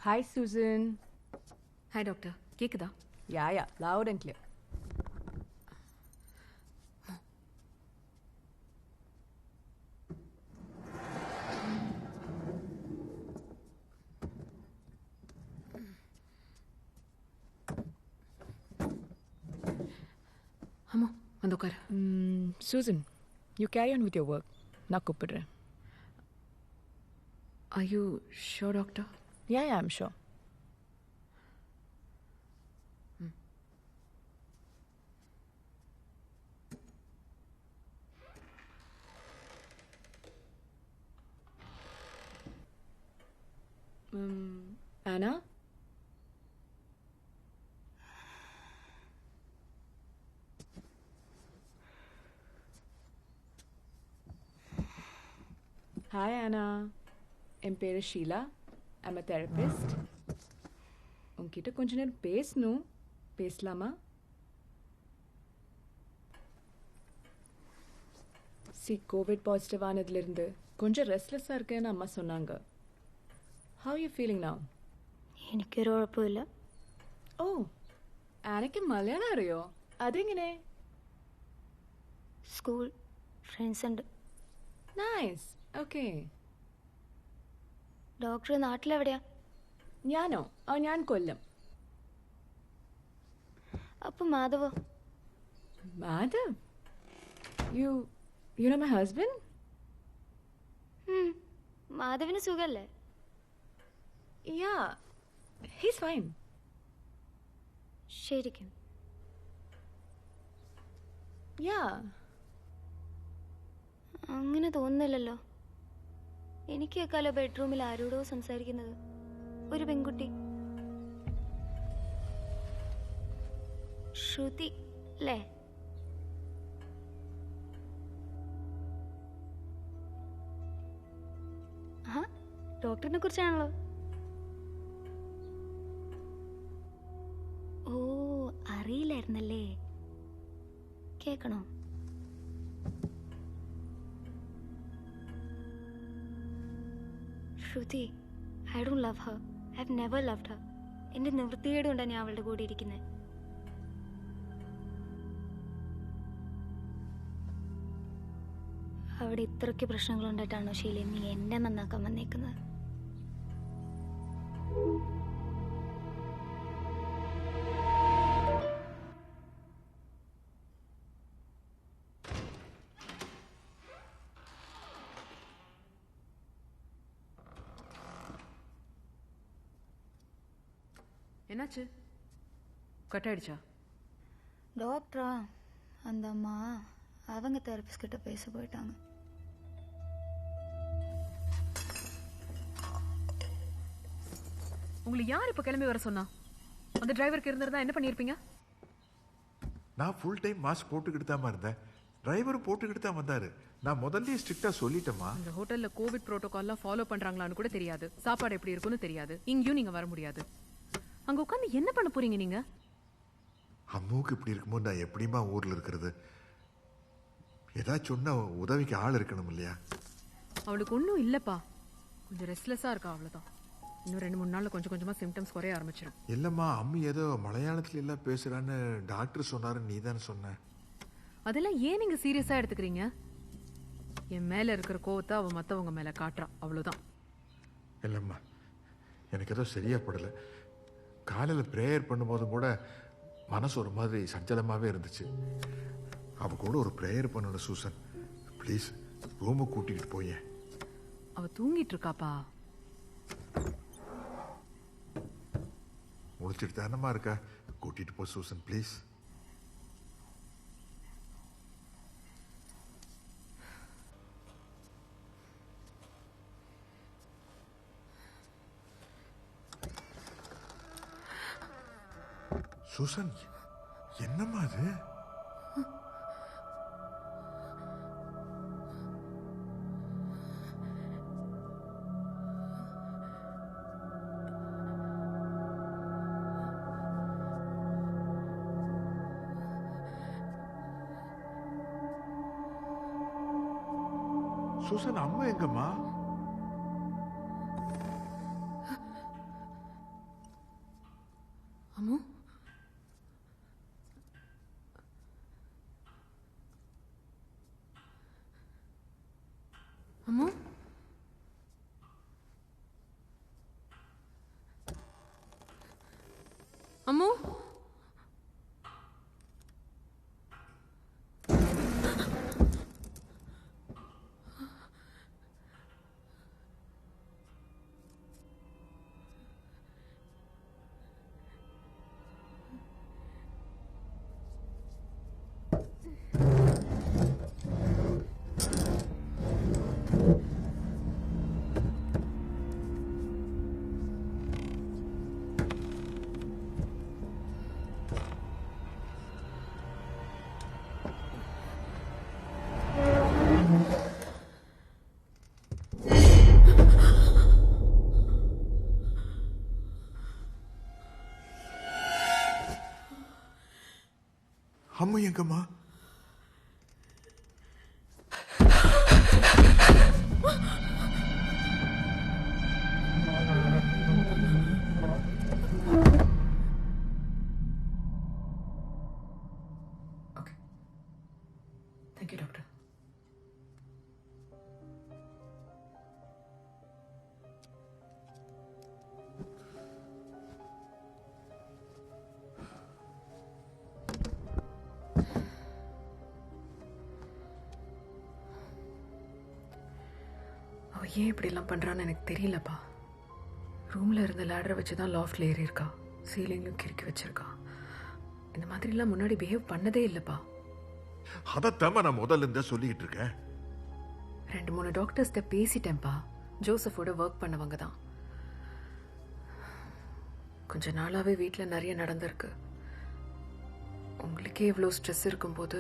Hi, Susan. Hi, doctor. கேக்குதா? Yeah, loud and clear. அம்மா வந்து உட்காரு. Susan, you carry on with your work. நான் கூப்பிடுறேன். Are you sure, doctor? Yeah, I'm sure. Anna? Hi, Anna. என் பேரு ஷீலா. I'm a therapist. உன்கிட்ட கொஞ்ச நேரம் பேசணும். பேசலாமா? கோவிட் பாசிட்டிவ் ஆனதுலேருந்து கொஞ்சம் ரெஸ்ட்லெஸ்ஸாக இருக்கேன்னு அம்மா சொன்னாங்க. How are you feeling now? എനിക്കൊരു കുഴപ്പമില്ല. ഓ, ആനയ്ക്ക് മലയാളം അറിയോ? അതെങ്ങനെ? സ്കൂൾ ഫ്രണ്ട്സ് ഉണ്ട്. നൈസ്. ഓക്കെ. ഡോക്ടർ നാട്ടിലെവിടെയാ? ഞാനോ? ഞാൻ കൊല്ലം. അപ്പൊ മാധവോ? Madhav? You know my husband? മാധവിന് സുഖല്ലേ? Yeah, he's fine. ശരിക്കും? Yeah. അങ്ങനെ തോന്നുന്നില്ലല്ലോ. എനിക്ക് കേൾക്കാലോ ബെഡ്റൂമിൽ ആരോടോ സംസാരിക്കുന്നത്. ഒരു പെൺകുട്ടി. ശ്രുതി അല്ലേ? ആ, ഡോക്ടറിനെ കുറിച്ചാണല്ലോ. ഓ, അറിയില്ലായിരുന്നല്ലേ. കേൾക്കണോ? ശ്രുതി, I don't love her. I've never loved her. എൻ്റെ നിവൃത്തികേട് കൊണ്ടാണ് ഞാൻ അവളുടെ കൂടെ ഇരിക്കുന്നത്. അവിടെ ഇത്രയ്ക്ക് പ്രശ്നങ്ങളുണ്ടായിട്ടാണോ ശീല നീ എന്നെ നന്നാക്കാൻ വന്നേക്കുന്നത്? என்னாச்சு? கட் ஆயிடுச்சா? டாக்டரா? அந்த அம்மா அவங்க தெரபிஸ்ட் கிட்ட பேச போயிட்டாங்க. உங்களை யார் இப்ப கிளம்பி வர சொன்னா? அந்த டிரைவருக்கு இருந்திருந்தா என்ன பண்ணிருப்பீங்க? நான் ஃபுல் டைம் மாஸ்க் போட்டுக்கிட்டு தான் இருந்தேன். டிரைவரும் போட்டுக்கிட்டு தான் வந்தாரு. நான் முதல்லயே ஸ்ட்ரிக்டா சொல்லிட்டேமா. இந்த ஹோட்டல்ல கோவிட் புரோட்டோகால்லாம் ஃபாலோ பண்றாங்களான்னு கூட தெரியாது. சாப்பாடு எப்படி இருக்குன்னு தெரியாது. இங்கேயும் நீங்க வர முடியாது. அங்க உட்காந்து என்ன பண்ண போறீங்க நீங்க? அம்முக்கு இப்படி இருக்கும்போது நான் எப்படிமா ஊர்ல இருக்கிறது? ஏதாச்சும் சொன்னா உதவிக்கு ஆள் இருக்கணும் இல்லையா? அவளுக்கு ஒன்றும் இல்லப்பா, கொஞ்சம் ரெஸ்ட்லெஸ்ஸா இருக்கா, அவ்வளவுதான். இன்னும் 2-3 நாள்ல கொஞ்சம் கொஞ்சமா சிம்டம்ஸ் குறைய ஆரம்பிச்சிடும். இல்லம்மா, அம்மி ஏதோ மலையாளத்துல எல்லாம் பேசுறான்னு டாக்டர் சொன்னாரு, நீ தானே சொன்ன. அதெல்லாம் ஏன் நீங்க சீரியஸா எடுத்துக்கிறீங்க? என் மேல இருக்கிற கோவத்தை அவ மத்தவங்க மேல காட்டுறா, அவ்வளவுதான். இல்லம்மா, எனக்கு ஏதோ சரியா படல. காலையில் ப்ரேயர் பண்ணும்போதும் கூட மனசு ஒரு மாதிரி சஞ்சலமாவே இருந்துச்சு. அவ கூட ஒரு ப்ரேயர் பண்ணணும் சூசன். ப்ளீஸ் ரூமுக்கு கூட்டிகிட்டு போயேன். அவ தூங்கிட்டு இருக்காப்பா. முடிச்சிட்டு தானமா இருக்கா, கூட்டிட்டு போ சூசன் ப்ளீஸ். சூசன் என்னம்மா அது? சூசன் அம்மா எங்கம்மா? அம்மு அம்மு அம்மு அம்மா எங்கம்மா? Thank you doctor. அவ ஏன் இப்படிலாம் பண்ணுறான்னு எனக்கு தெரியலப்பா. ரூமில் இருந்த லேடரை வச்சு தான் லாஃப்டில் ஏறி இருக்கா, சீலிங்லையும் கிறுக்கி வச்சிருக்கா. இந்த மாதிரிலாம் முன்னாடி பிஹேவ் பண்ணதே இல்லைப்பா. அதைத்தாம நான் முதல்ல இருந்தே சொல்லிக்கிட்டு இருக்கேன். 2-3 டாக்டர்ஸ்கிட்ட பேசிட்டேன்ப்பா. ஜோசஃபோட ஒர்க் பண்ணவங்க தான். கொஞ்ச நாளாவே வீட்டில் நிறைய நடந்திருக்கு. உங்களுக்கே இவ்வளோ ஸ்ட்ரெஸ் இருக்கும்போது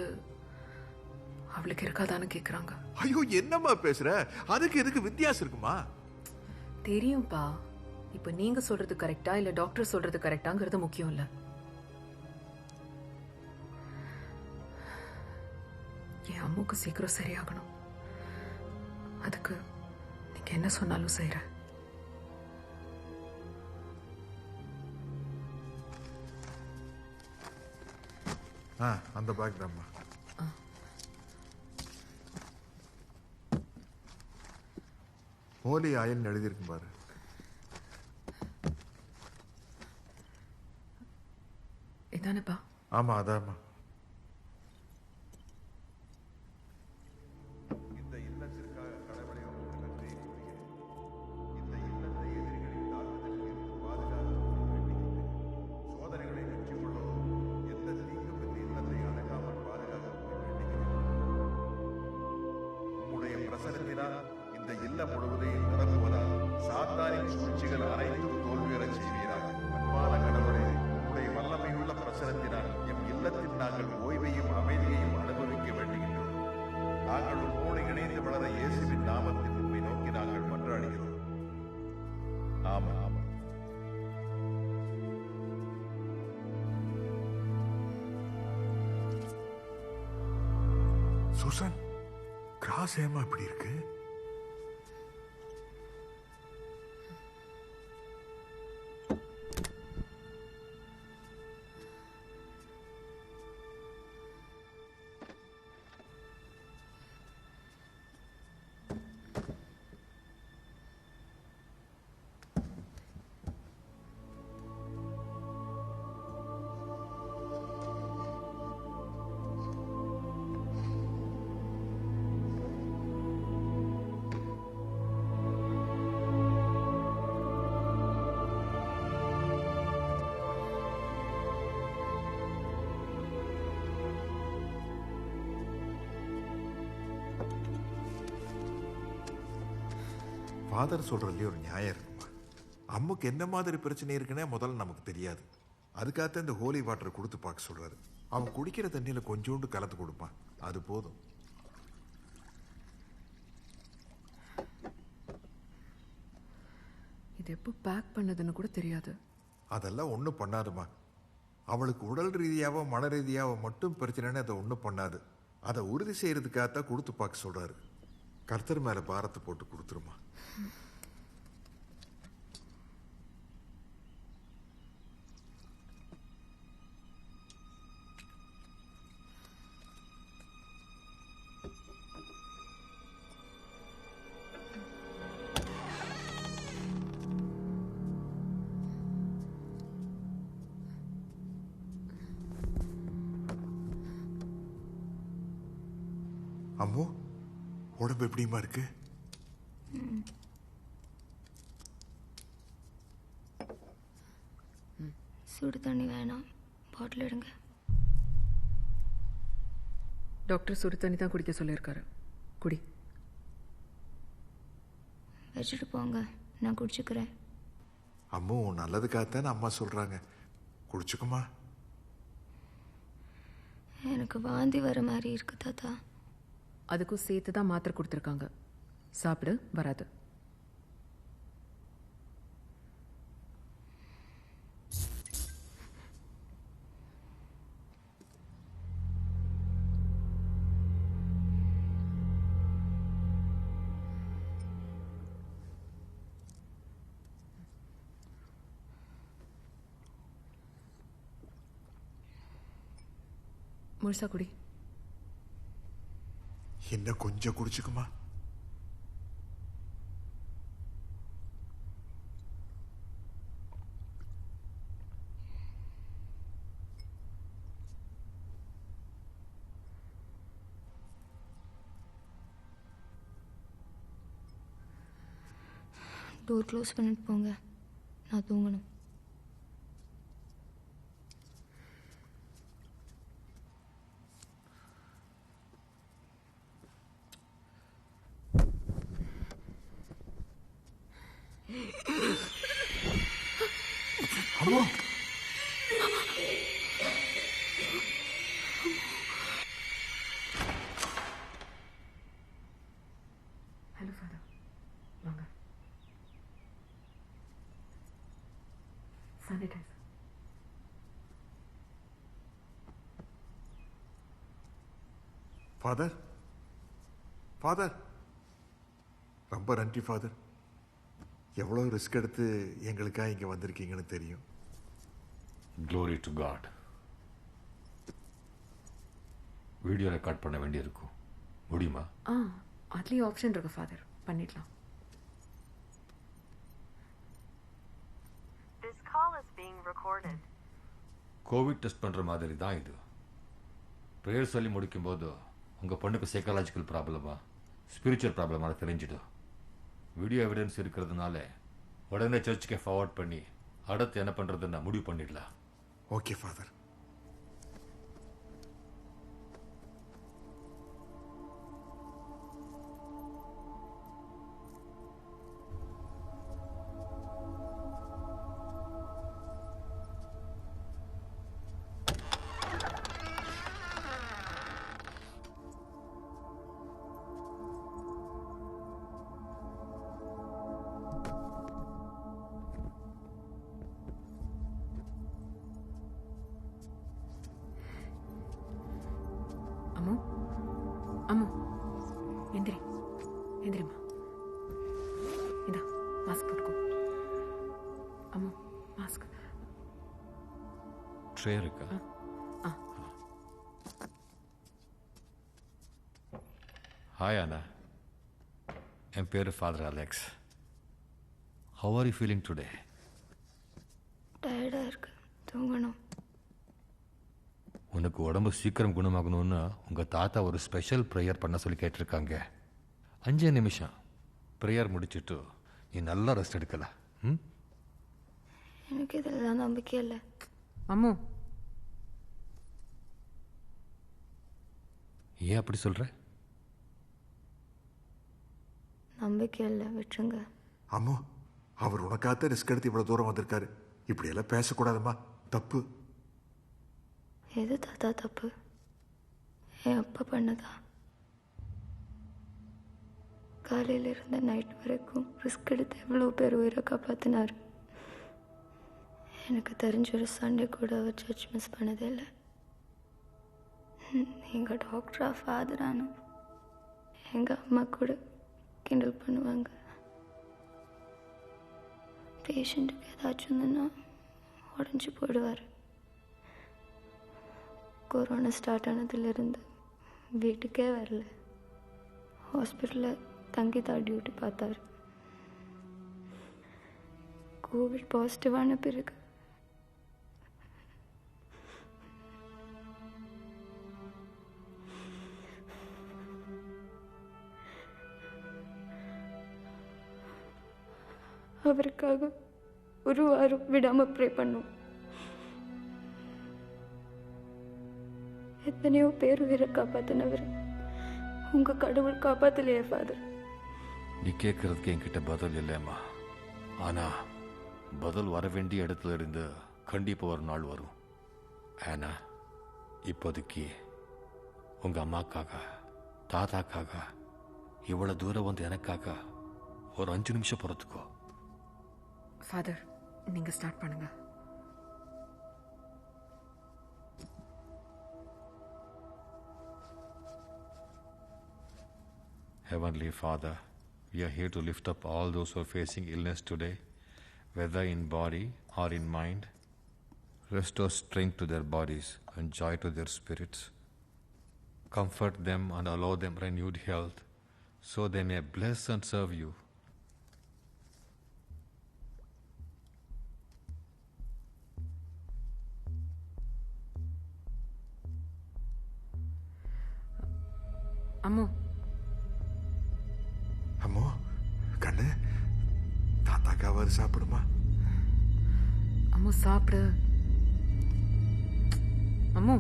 அவளுக்கு இருக்காதான்னு கேட்குறாங்க. ஐயோ என்னம்மா பேசுற? அதுக்கு எதுக்கு வித்தியாசம் இருக்குமா? தெரியும்ப்பா. இப்போ நீங்க சொல்றது கரெக்டா இல்ல டாக்டர் சொல்றது கரெக்டாங்கிறது முக்கியம் இல்ல. என் அம்முக்கு சீக்கிரம் சரியாகணும். அதுக்கு நீங்க என்ன சொன்னாலும் செய்யறேன். அந்த பேக் தான்மா. ஹோலி ஆயில் எழுதியிருக்கும் பாரு. இதானப்பா? ஆமா அதாம்மா. சூசன், கிராஸ் ஏமா இப்படி இருக்கு? ஃபாதர் சொல்றதுலயே ஒரு நியாயம் இருக்குமா. அம்முக்கு என்ன மாதிரி பிரச்சனை இருக்குன்னே முதல்ல நமக்கு தெரியாது. அதுக்காகத்தான் இந்த ஹோலி வாட்டர் கொடுத்து பார்க்க சொல்றாரு. அவன் குடிக்கிற தண்ணியில கொஞ்சோண்டு கலந்து கொடுப்பான், அது போதும். இது எப்போ பேக் பண்ணதுன்னு கூட தெரியாது. அதெல்லாம் ஒன்றும் பண்ணாதுமா. அவளுக்கு உடல் ரீதியாவோ மன ரீதியாவோ மட்டும் பிரச்சனைன்னு அதை ஒன்றும் பண்ணாது. அதை உறுதி செய்யறதுக்காகத்தான் கொடுத்து பார்க்க சொல்றாரு. கர்த்தர் மேல பாரத்தை போட்டு கொடுத்துருமா. அம்மோ, உடம்பு எப்படிமா இருக்கு? சுடு தண்ணி வேணாம், பாட்டில் எடுங்க. டாக்டர் சுடு தண்ணி தான் குடிக்க சொல்லியிருக்காரு. குடி. வச்சுட்டு போங்க, நான் குடிச்சுக்கிறேன். அம்மோ, நல்லதுக்காகத்தான் அம்மா சொல்றாங்க, குடிச்சுக்குமா. எனக்கு வாந்தி வர மாதிரி இருக்கு தாத்தா. அதுக்கும் சேர்த்து தான் மாத்திரை கொடுத்துருக்காங்க. சாப்பிடு, வராது. முழுசா குடி. இன்னும் கொஞ்சம் குடிச்சுக்குமா. டோர் க்ளோஸ் பண்ணிட்டு போங்க, நான் தூங்கணும். அம்மா, ஹலோ ஃபாதர், வாங்க. சானிடைசர். ஃபாதர், ஃபாதர், ரொம்ப நன்றி ஃபாதர். எவ்வளோ ரிஸ்க் எடுத்து எங்களுக்காக இங்கே வந்திருக்கீங்கன்னு தெரியும். Glory to God. Video record பண்ண வேண்டியிருக்கும், முடியுமா? அதுலேயும் ஆப்ஷன் இருக்கு ஃபாதர், பண்ணிடலாம். கோவிட் டெஸ்ட் பண்ணுற மாதிரி தான் இது. ப்ரேயர் சொல்லி முடிக்கும்போது உங்கள் பொண்ணுக்கு சைக்காலஜிக்கல் ப்ராப்ளமா ஸ்பிரிச்சுவல் ப்ராப்ளமாக தெரிஞ்சிடும். வீடியோ எவிடன்ஸ் இருக்கிறதுனால உடனே சர்ச்சுக்கே ஃபார்வர்ட் பண்ணி அடுத்து என்ன பண்ணுறதுன்னு முடிவு பண்ணிடலாம். Okay father. அம்மு, அம்மு, எந்திரி, எந்திரிம்மா. இந்தா மாஸ்க் போட்டுக்கோ. அம்மு, மாஸ்க். ட்ரே இருக்கா? ஹாய் அண்ணா, என் பேர் father Alex. How are you feeling today? டயர்டாக இருக்கு, தூங்கணும். உனக்கு உடம்பு சீக்கிரம் குணமாகணும்னு உங்கள் தாத்தா ஒரு ஸ்பெஷல் ப்ரேயர் பண்ண சொல்லி கேட்டிருக்காங்க. 5 நிமிஷம் ப்ரேயர் முடிச்சுட்டு நீ நல்லா ரெஸ்ட் எடுக்கலாம். எனக்கு இதெல்லாம் நம்பிக்கை இல்லை. அம்மு, ஏன் அப்படி சொல்கிற? நம்பிக்கை இல்லை, விட்டுருங்க. அம்மா அவர் உனக்காக ரிஸ்க் எடுத்து இவ்வளவு தூரம் வந்திருக்காரு. இப்படியெல்லாம் பேசக்கூடாதம்மா, தப்பு. எது தாத்தா தப்பு? என் அப்பா பண்ணதா? காலையில இருந்த நைட் வரைக்கும் ரிஸ்க் எடுத்து எவ்வளோ பேர் உயிரை காப்பாற்றினார். எனக்கு தெரிஞ்ச ஒரு சண்டே கூட அவர் சர்ச் மிஸ் பண்ணதே இல்லை. எங்கள் டாக்டரா ஃபாதரானு எங்கள் அம்மா கூட கிண்டல் பண்ணுவாங்க. பேஷண்ட்டுக்கு ஏதாச்சும் உடஞ்சி போயிடுவார். கொரோனா ஸ்டார்ட் ஆனதுலேருந்து வீட்டுக்கே வரல. ஹாஸ்பிட்டலில் தங்கி தான் டியூட்டி பார்த்தார். கோவிட் பாசிட்டிவான பிறகு அவருக்காக ஒரு வாரம் விடாமல் ப்ரே பண்ணோம். எத்தனையோ பேர் உயிரை காப்பாற்றினவர் உங்கள் கடவுள் காப்பாற்றலையே ஃபாதர். நீ கேட்கறதுக்கு என்கிட்ட பதில் இல்லைம்மா. ஆனால் பதில் வர வேண்டிய இடத்துல இருந்து கண்டிப்பாக ஒரு நாள் வரும். ஏன்னா இப்போதைக்கு உங்கள் அம்மாக்காக தாத்தாக்காக இவ்வளோ தூரம் வந்து எனக்காக ஒரு 5 நிமிஷம் பொறுத்துக்கோ. ஃபாதர், நீங்க ஸ்டார்ட் பண்ணுங்க. Heavenly Father, we are here to lift up all those who are facing illness today, whether in body or in mind. Restore strength to their bodies and joy to their spirits. Comfort them and allow them renewed health, so they may bless and serve you. Ammu, அம்மோ கண்ணு, தாத்தாக்காவது சாப்பிடுமா? அம்மு சாப்பிடு. Ammu.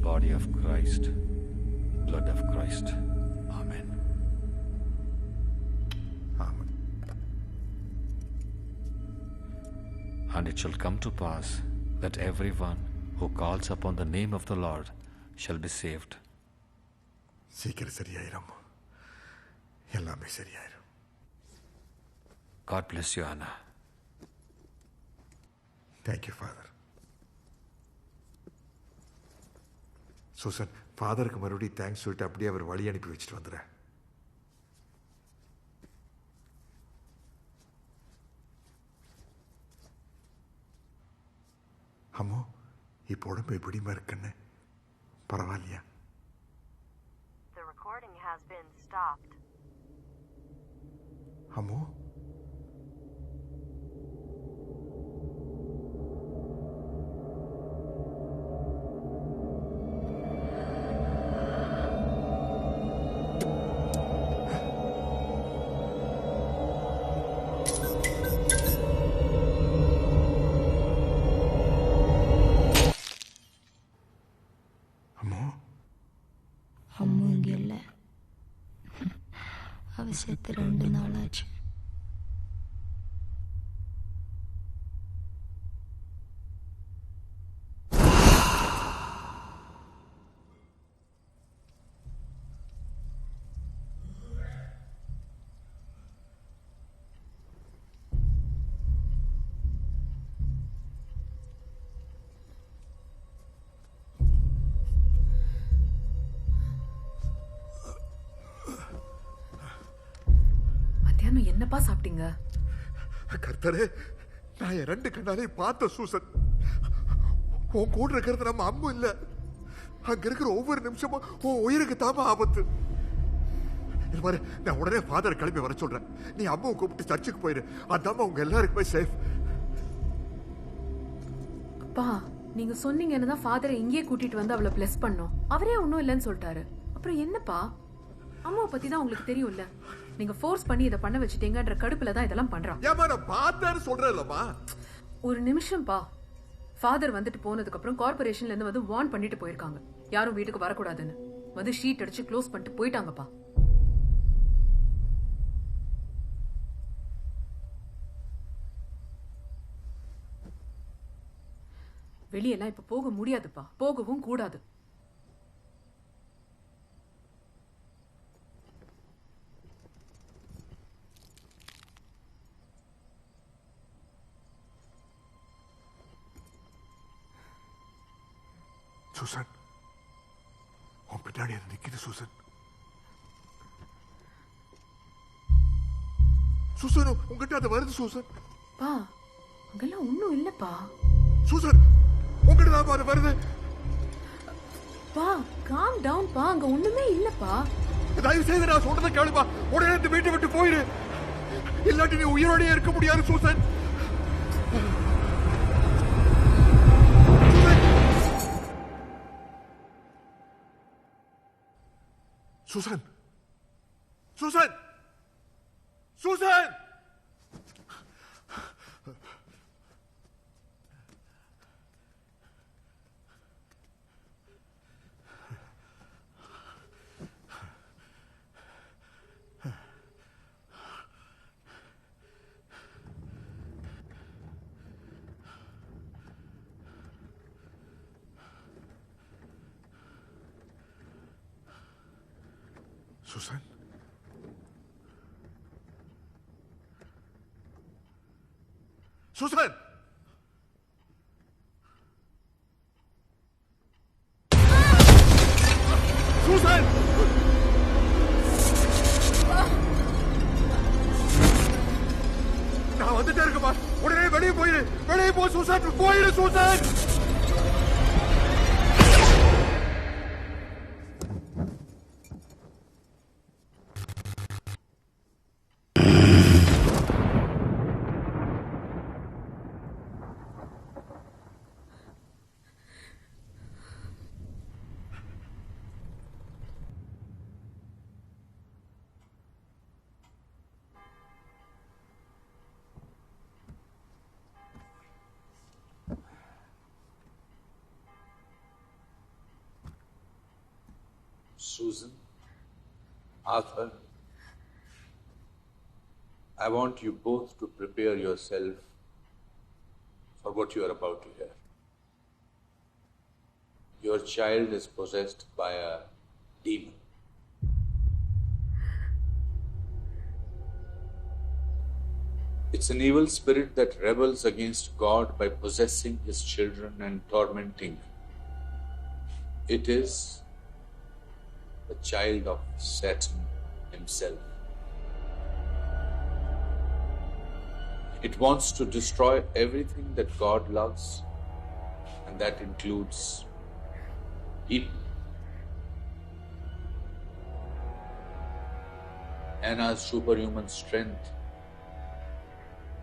Body of Christ, blood of Christ. Amen. Amen. And it shall come to pass that everyone who calls upon the name of the Lord shall be saved. சீக்கிரம் சரியாயிரும், எல்லாமே சரியாயிரும். God bless you, Anna. Thank you, Father. Susan, ஃபாதருக்கு மறுபடியும் தேங்க்ஸ் சொல்லிட்டு அப்படியே அவர் வழி அனுப்பி வச்சுட்டு வந்துடுறேன். அம்மோ, இப்போ உடம்பு எப்படிமா இருக்குன்னு பரவாயில்லையா? The recording has been stopped. அம்மோ, அம்மா இங்கே இல்லை. அவ செத்து 2 நாள் ஆச்சு. மத்தியானம் என்னப்பா சாப்பிட்டீங்க? கர்த்தரே, நான் என் 2 கண்ணாலே பார்த்த சூசன். உன் கூட இருக்கிறது நம்ம அம்மு இல்ல. அங்க இருக்கிற ஒவ்வொரு நிமிஷமும் உன் உயிருக்கு தாம ஆபத்து. இது மாதிரி நான் உடனே ஃபாதர் கிளம்பி வர சொல்றேன். நீ அம்மாவை கூப்பிட்டு சர்ச்சுக்கு போயிரு. அதாம உங்க எல்லாருக்குமே சேஃப். அப்பா, நீங்க சொன்னீங்கன்னு தான் ஃபாதரை இங்கேயே கூட்டிட்டு வந்து அவளை பிளஸ் பண்ணோம். அவரே ஒன்றும் இல்லைன்னு சொல்லிட்டாரு. அப்புறம் என்னப்பா? அம்மாவை பத்தி தான் உங்களுக்கு தெரியும்ல. நீங்க ஃபோர்ஸ் பண்ணி இதை பண்ண வச்சிட்டீங்கன்ற கடுப்புல தான் இதெல்லாம் பண்றான். ஏமா நான் பார்த்தேன்னு சொல்றேன்லம்மா. ஒரு நிமிஷம்ப்பா. ஃபாதர் வந்துட்டு போனதுக்கு அப்புறம் கார்பரேஷன்ல இருந்து வந்து வார்ன் பண்ணிட்டு போயிருக்காங்க. யாரும் வீட்டுக்கு வரக்கூடாதுன்னு. வந்து ஷீட் அடிச்சு க்ளோஸ் பண்ணிட்டு போயிட்டாங்கப்பா. வெளியெல்லாம் இப்ப போக முடியாதுப்பா, போகவும் கூடாது. சூசன், உன் பின்னாடி அது நிக்குது சூசன். சூசன், உங்ககிட்ட அது வருது சூசன். பா, அங்கெல்லாம் ஒண்ணும் இல்லப்பா. சூசன், உங்ககிட்ட தான் அது வருது. பா, காம் டவுன் பா, அங்க ஒண்ணுமே இல்லப்பா. தயவு செய்து நான் சொல்றதை கேளுப்பா. உடனே இந்த வீட்டை விட்டு போயிரு, இல்லாட்டி நீ உயிரோடயே இருக்க முடியாது Susan. Susan, Susan, Susan. Susan? Susan! Susan! நான் வந்துட்டே இருக்கேன். உடனே வெளியே போயிரு, வெளியே போ சூசன், போயிரு Susan. Susan, Arthur, I want you both to prepare yourself for what you are about to hear. Your child is possessed by a demon. It's an evil spirit that rebels against God by possessing his children and tormenting them. It is the child of Satan himself. It wants to destroy everything that God loves, and that includes people. Anna's superhuman strength,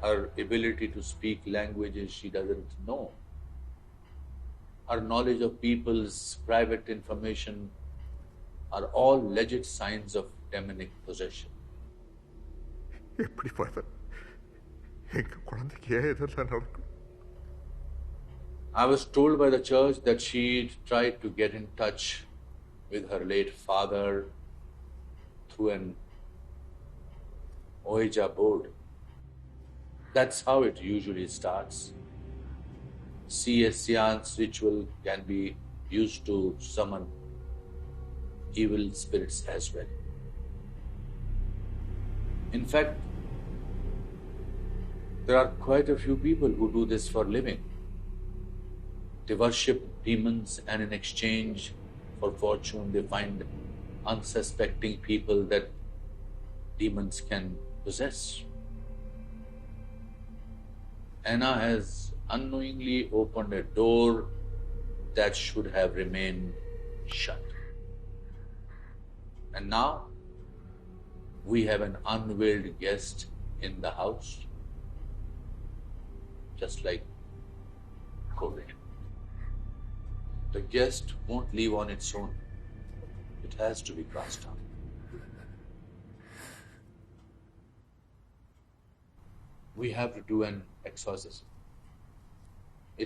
her ability to speak languages she doesn't know, her knowledge of people's private information are all legit signs of demonic possession. எப்படி ஃபாதர் எங்க குழந்தைக்கு ஏன் இதெல்லாம் நடக்கும்? I was told by the church that she tried to get in touch with her late father through an Ouija board. That's how it usually starts. See, a seance ritual can be used to summon evil spirits as well. In fact, there are quite a few people who do this for a living. They worship demons, and in exchange for fortune, they find unsuspecting people that demons can possess. Anna has unknowingly opened a door that should have remained shut. And now we have an unveiled guest in the house, just like COVID. The guest won't leave on its own. It has to be cast out. We have to do an exorcism.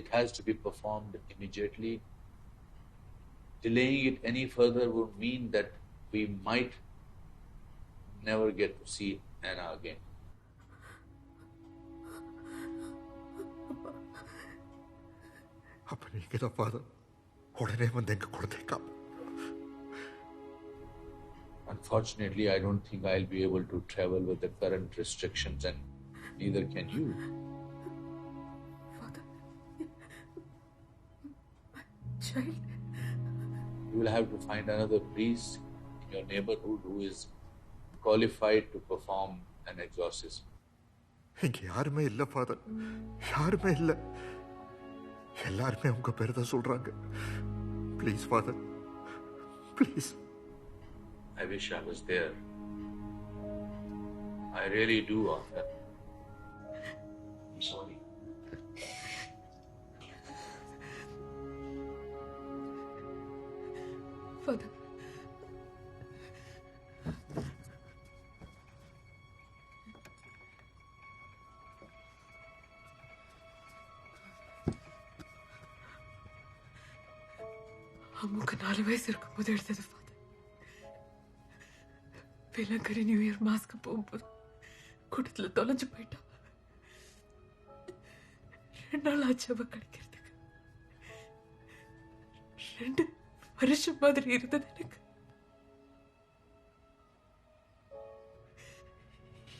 It has to be performed immediately. Delaying it any further would mean that we might never get to see Anna again. அப்ப நீங்க தான் ஃபாதர் உடனே வந்து எங்க குழந்தைய காப்போம். Unfortunately, I don't think I'll be able to travel with the current restrictions, and neither can you. Father, my child. You will have to find another priest in your neighborhood who is qualified to perform an exorcism. இங்க யாருமே இல்ல ஃபாதர், யாருமே இல்ல. எல்லாருமே உங்க பேர் தான் சொல்றாங்க. Please father, please. I wish I was there. I really do, Arthur. I'm sorry. Father. அம்முக்கு 4 வயசு இருக்கும்போது எடுத்தது father. Velankanni new year mask போகும்போது கூட்டத்தில் தொலைஞ்சு போயிட்டா. 2 நாள் ஆச்சு அவ கிடைக்கிறதுக்கு. 2 வருஷம் மாதிரி இருந்தது எனக்கு.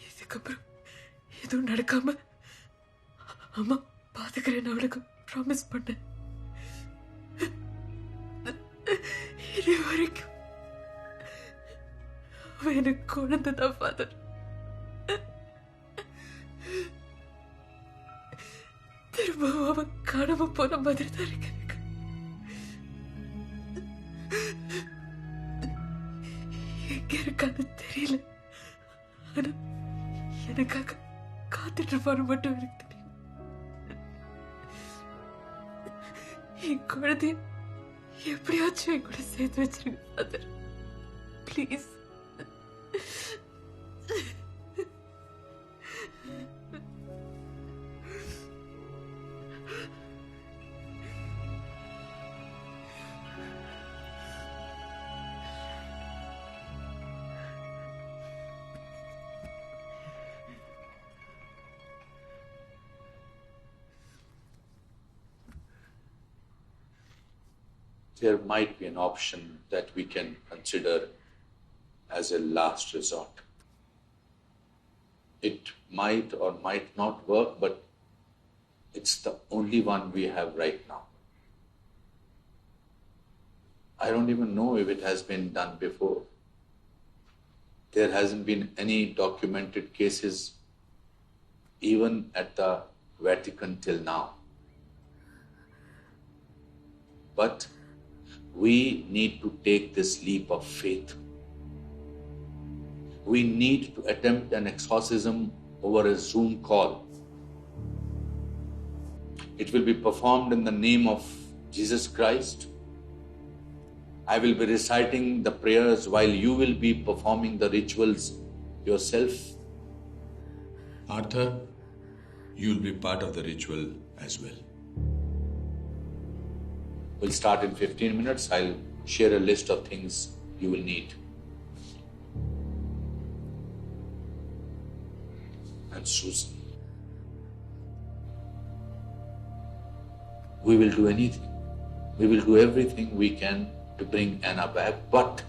இதுக்கப்புறம் எதுவும் நடக்காம அம்மா பாத்துக்கிறேன்னு அவளுக்கு ப்ராமிஸ் பண்ணேன். இது வரைக்கும் அவ எனக்கு குழந்தைதான் ஃபாதர். திரும்பவும் அவ காணாம போன மாதிரி தான் இருக்கு எனக்கு. எங்க இருக்கான்னு தெரியல. ஆனா எனக்காக காத்துட்டு இருப்பாரு மட்டும் எனக்கு தெரியும். என் குழந்தைய எப்படியாச்சும் என் கூட சேர்த்து வச்சிருங்க father, please. There might be an option that we can consider as a last resort. It might or might not work, but it's the only one we have right now. I don't even know if it has been done before. There hasn't been any documented cases even at the Vatican till now. But we need to take this leap of faith. We need to attempt an exorcism over a Zoom call. It will be performed in the name of Jesus Christ. I will be reciting the prayers while you will be performing the rituals yourself. Arthur, you'll be part of the ritual as well. We'll start in 15 minutes. I'll share a list of things you will need. And Susan, we will do anything. We will do everything we can to bring Anna back, but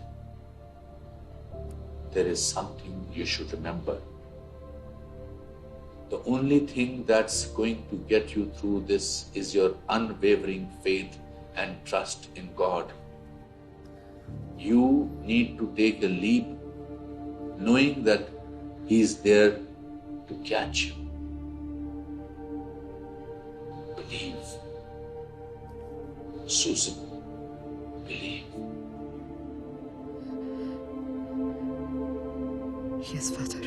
there is something you should remember. The only thing that's going to get you through this is your unwavering faith and trust in God. You need to take a leap knowing that He is there to catch you. Believe. Susan, believe. Yes, Father.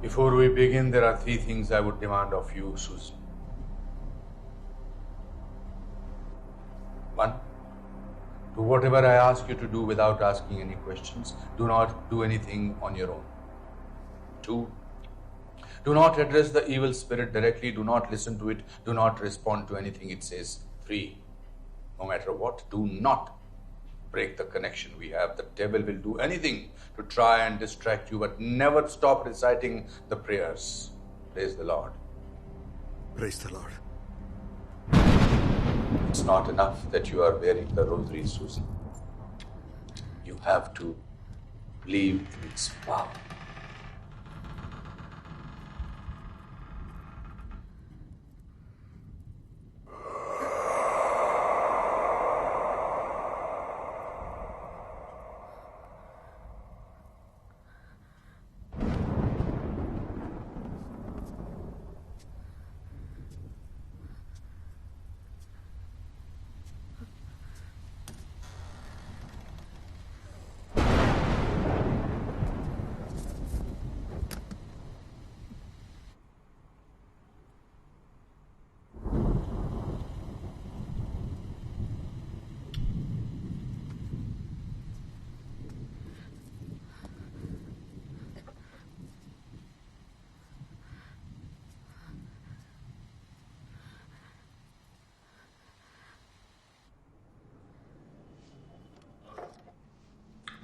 Before we begin, there are 3 things I would demand of you, Susan. 1. Do whatever I ask you to do without asking any questions. Do not do anything on your own. 2. Do not address the evil spirit directly. Do not listen to it. Do not respond to anything it says. 3. No matter what, do not break the connection we have. The devil will do anything to try and distract you, but never stop reciting the prayers. Praise the Lord. Praise the Lord. It's not enough that you are wearing the rosary, Susan. You have to believe in its power.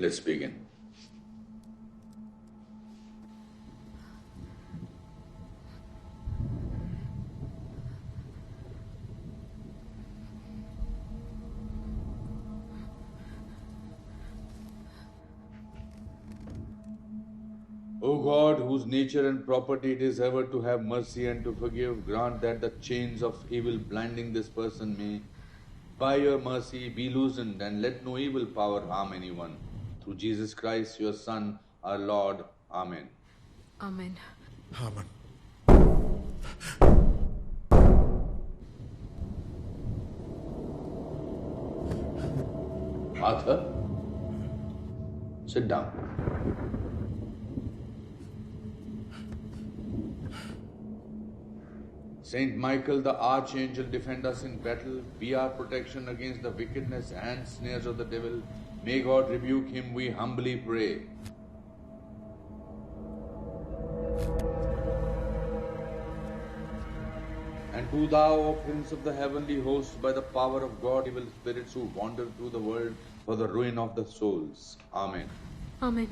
Let's begin. O God, whose nature and property it is ever to have mercy and to forgive, grant that the chains of evil blinding this person may, by your mercy, be loosened, and let no evil power harm anyone. Through Jesus Christ, your Son, our Lord. Amen. Amen. Amen. Arthur, sit down. Saint Michael, the archangel, defend us in battle. Be our protection against the wickedness and snares of the devil. May God rebuke him, we humbly pray. And do thou, O Prince of the heavenly hosts, by the power of God, evil spirits who wander through the world for the ruin of the souls. Amen. Amen.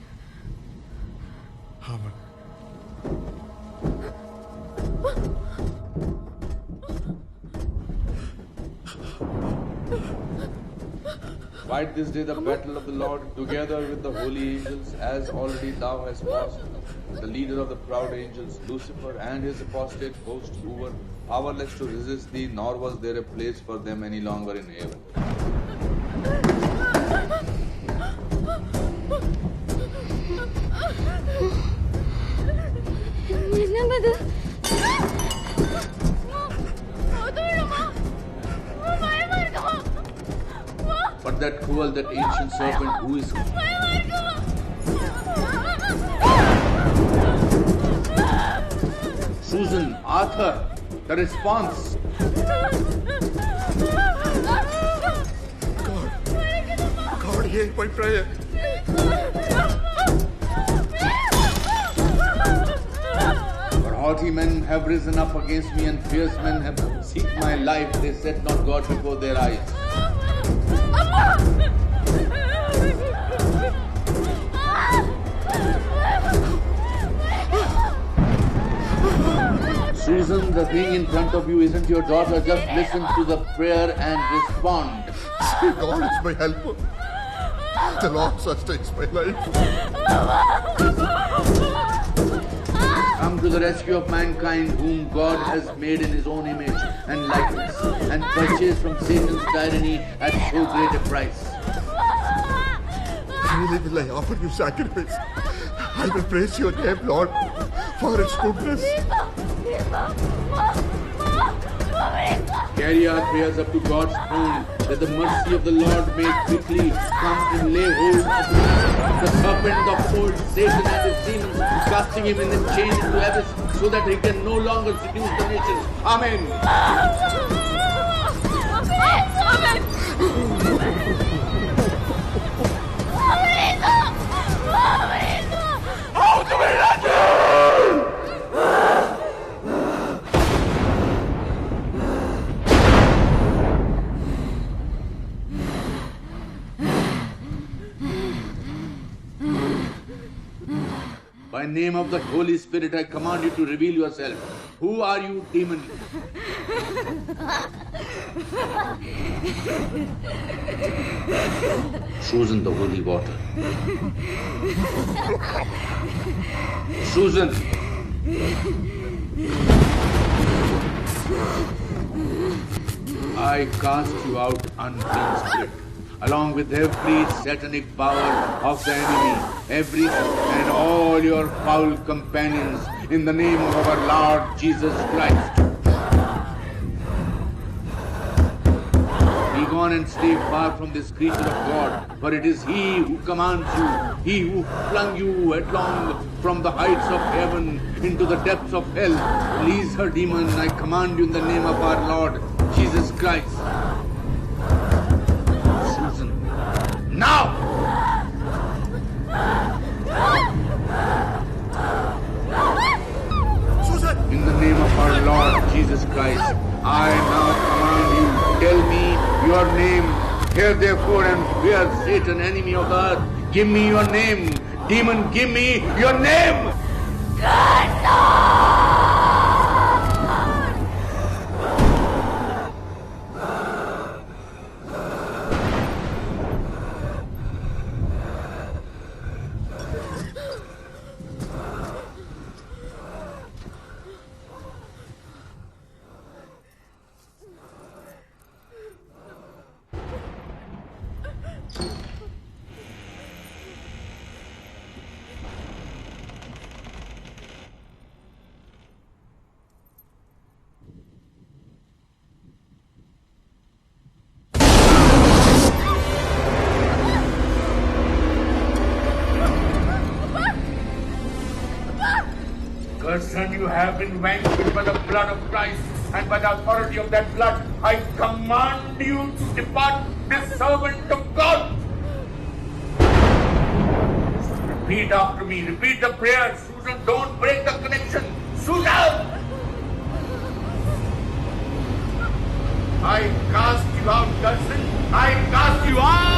Amen. Fight this day the battle of the Lord together with the holy angels, as already thou hast passed the leader of the proud angels, Lucifer, and his apostate host, who were powerless to resist thee, nor was there a place for them any longer in heaven. But that cruel, that ancient serpent, who is... Susan, Arthur, the response. God, hear my prayer. For haughty men have risen up against me, and fierce men have seeked my life. They set not God before their eyes. Susan, the thing in front of you isn't your daughter. Just listen to the prayer and respond. God is my helper. The Lord sustains my life. Come to the rescue of mankind, whom God has made in his own image and likeness, and purchased from Satan's tyranny at so great a price. Really will I offer you sacrifice. I will praise your name, Lord, for its goodness. Carry our prayers up to God's throne, that the mercy of the Lord may quickly come and lay hold of the serpent of old Satan and his demons, who casting him in the chains into abyss, so that he can no longer seduce the nations. Amen. By name of the Holy Spirit, I command you to reveal yourself. Who are you, demon? Susan, the holy water. Susan! I cast you out, unclean spirit, along with every satanic power of the enemy, every and all your foul companions, in the name of our Lord Jesus Christ. Be gone and stay far from this creature of God, for it is He who commands you, He who flung you headlong from the heights of heaven into the depths of hell. Release her, demon, I command you in the name of our Lord Jesus Christ. Susan, now! Susan! In the name of our Lord Jesus Christ, I now command you, tell me your name. Hear therefore and fear Satan, enemy of the earth. Give me your name. Demon, give me your name! Son, you have been vanquished by the blood of Christ, and by the authority of that blood, I command you to depart, this servant of God. Repeat after me. Repeat the prayer. Susan, don't break the connection. Susan! I cast you out, cousin. I cast you out!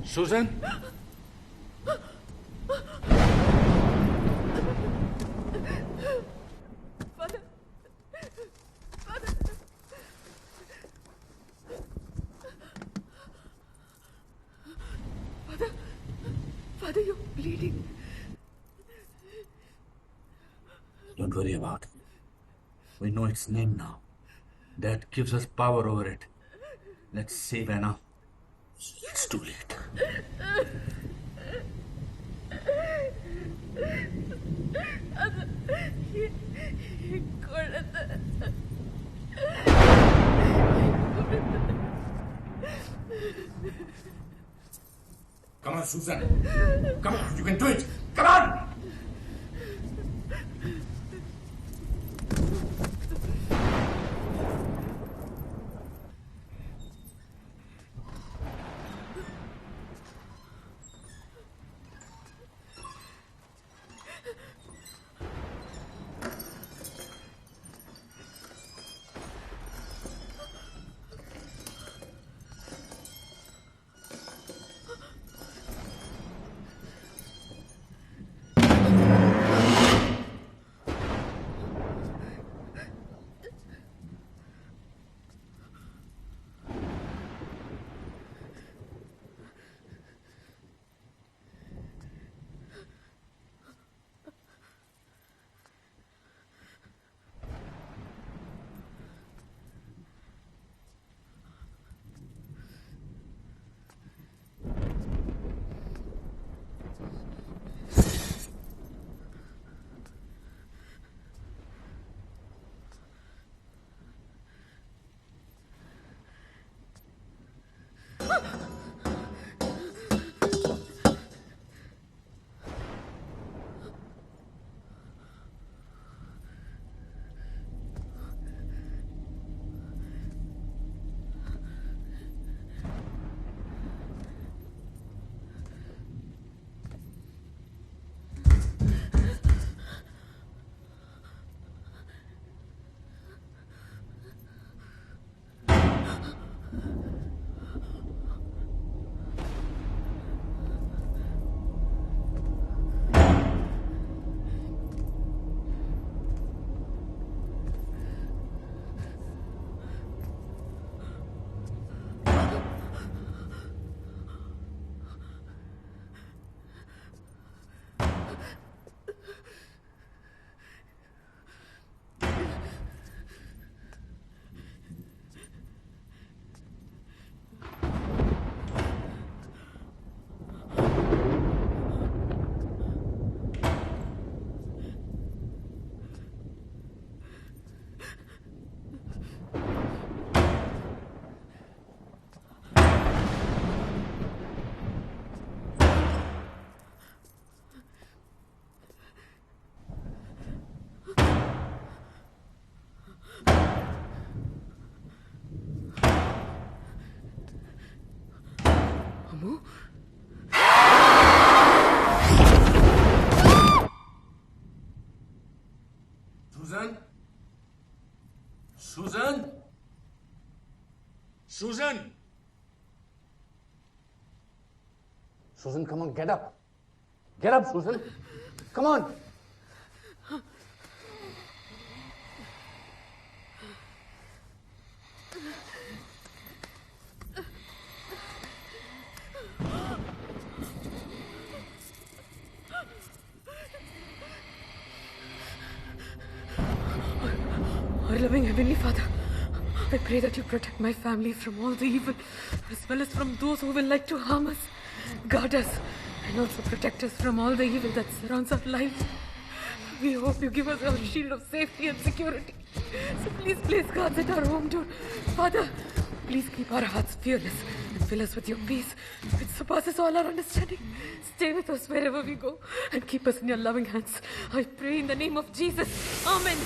Susan? Father, you're bleeding. Don't worry about it. We know its name now. That gives us power over it. Let's save Anna. It's too late. Come on, Susan. Come on, you can do it. Come on! Susan? Susan? Susan? Susan, come on, get up. Get up, Susan. Come on. Our loving Heavenly Father, I pray that you protect my family from all the evil, as well as from those who will like to harm us. Guard us, and also protect us from all the evil that surrounds our lives. We hope you give us our shield of safety and security. So please place guards at our home door. Father, please keep our hearts fearless and fill us with your peace, which surpasses all our understanding. Stay with us wherever we go and keep us in your loving hands. I pray in the name of Jesus. Amen.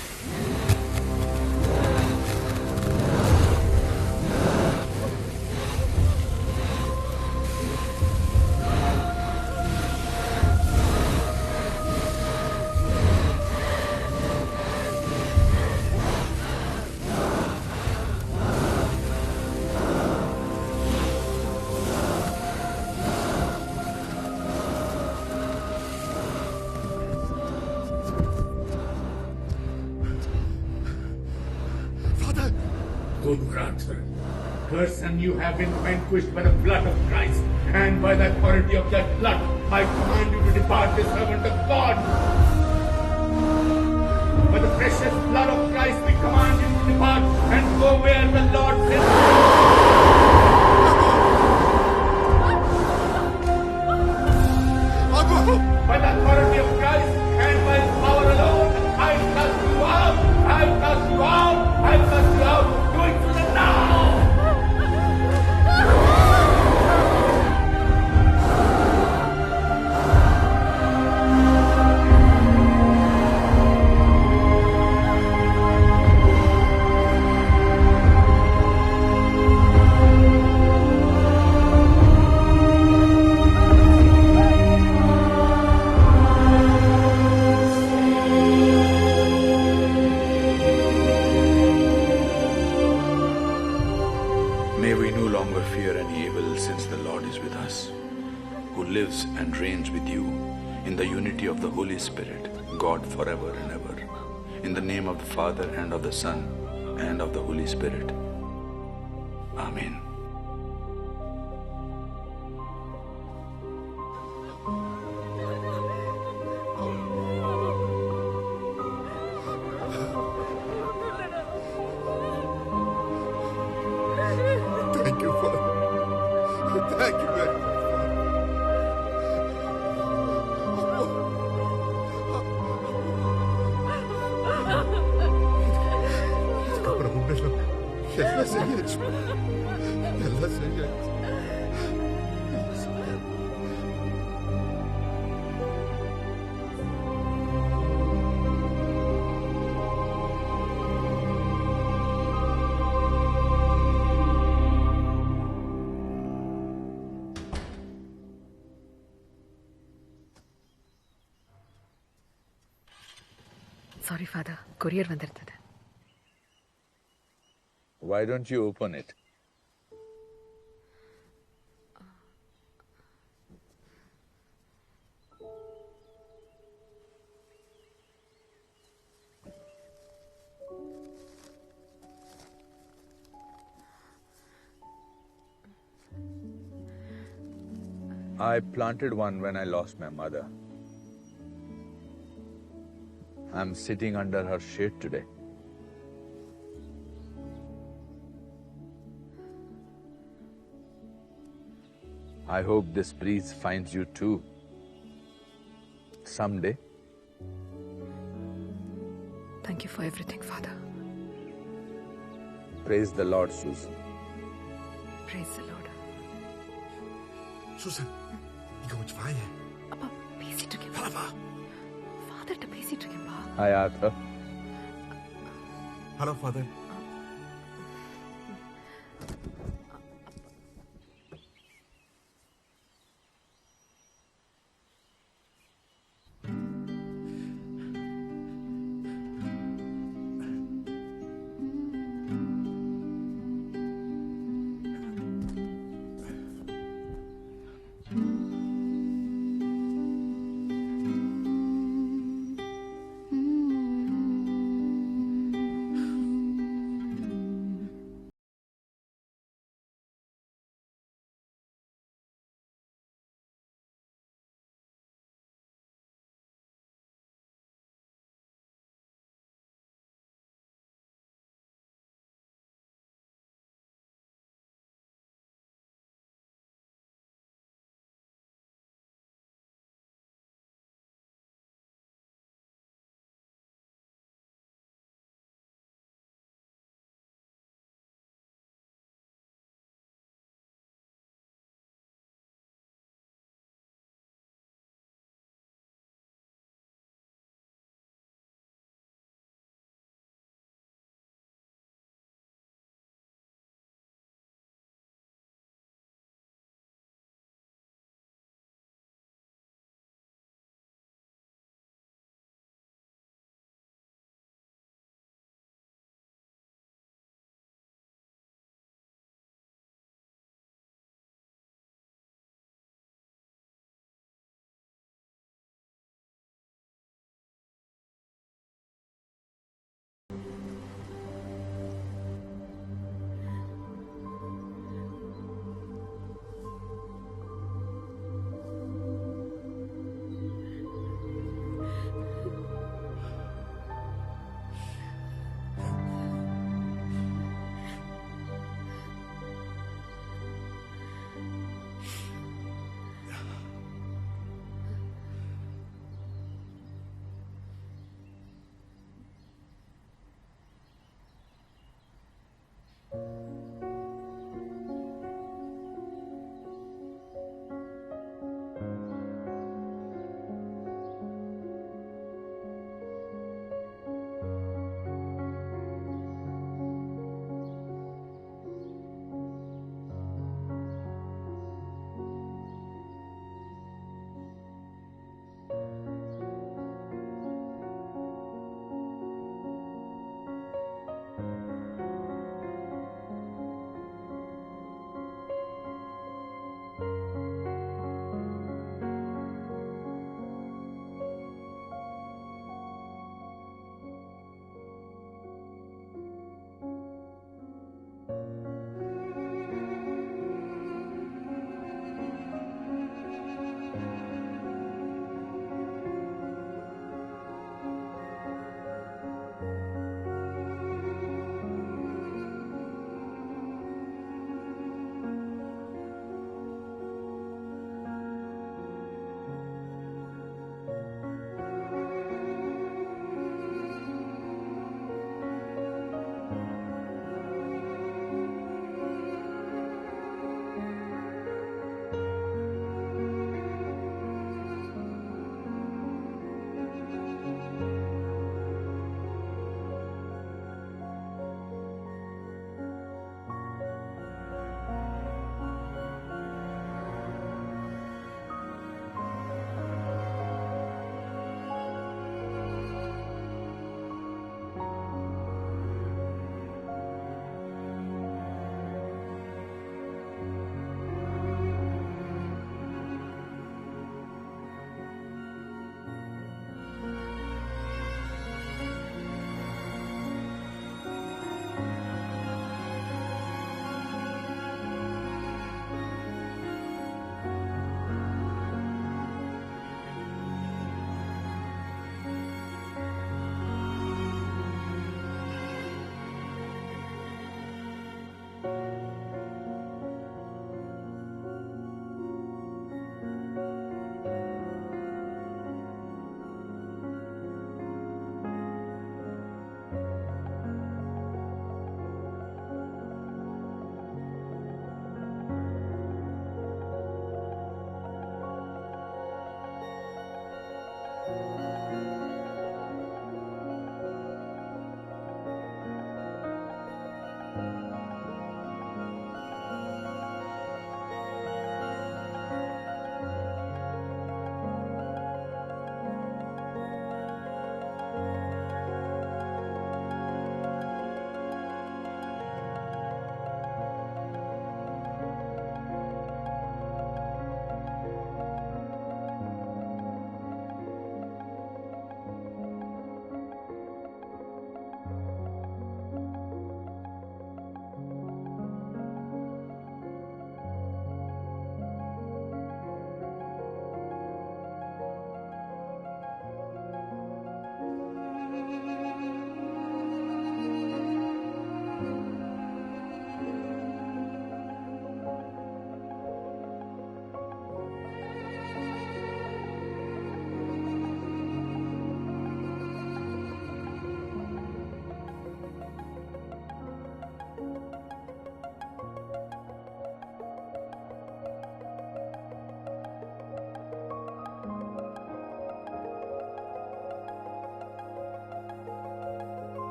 Curse and you have been vanquished by the blood of Christ, and by the authority of that blood, I command you to depart, the servant of God. By the precious blood of Christ, we command you to depart and go where the Lord sends you. By the authority of Christ and by His power alone, I cast you out. I cast you out. I cast you out. Do it to the now. Lord is with us, who lives and reigns with you in the unity of the Holy Spirit, God forever and ever. In the name of the Father and of the Son and of the Holy Spirit. Amen. Thank you, Father. Thank you very much. இதுக்கப்புறம் ஒன்றும் எல்லாம் சரியாச்சு எல்லாம் சரியாச்சு. சாரி ஃபாதர், கொரியர் வந்திருந்தது. Why don't you open it? I planted one when I lost my mother. I'm sitting under her shade today. I hope this breeze finds you too. Someday. Thank you for everything, Father. Praise the Lord, Susan. Praise the Lord. Susan, இங்க கொஞ்சம் வாங்க. அப்பா பேசிட்டு இருக்கேன். வா. ஃபாதர்ட்ட பேசிட்டு இருக்கேன்பா. Hi, Arthur. Hello, Father.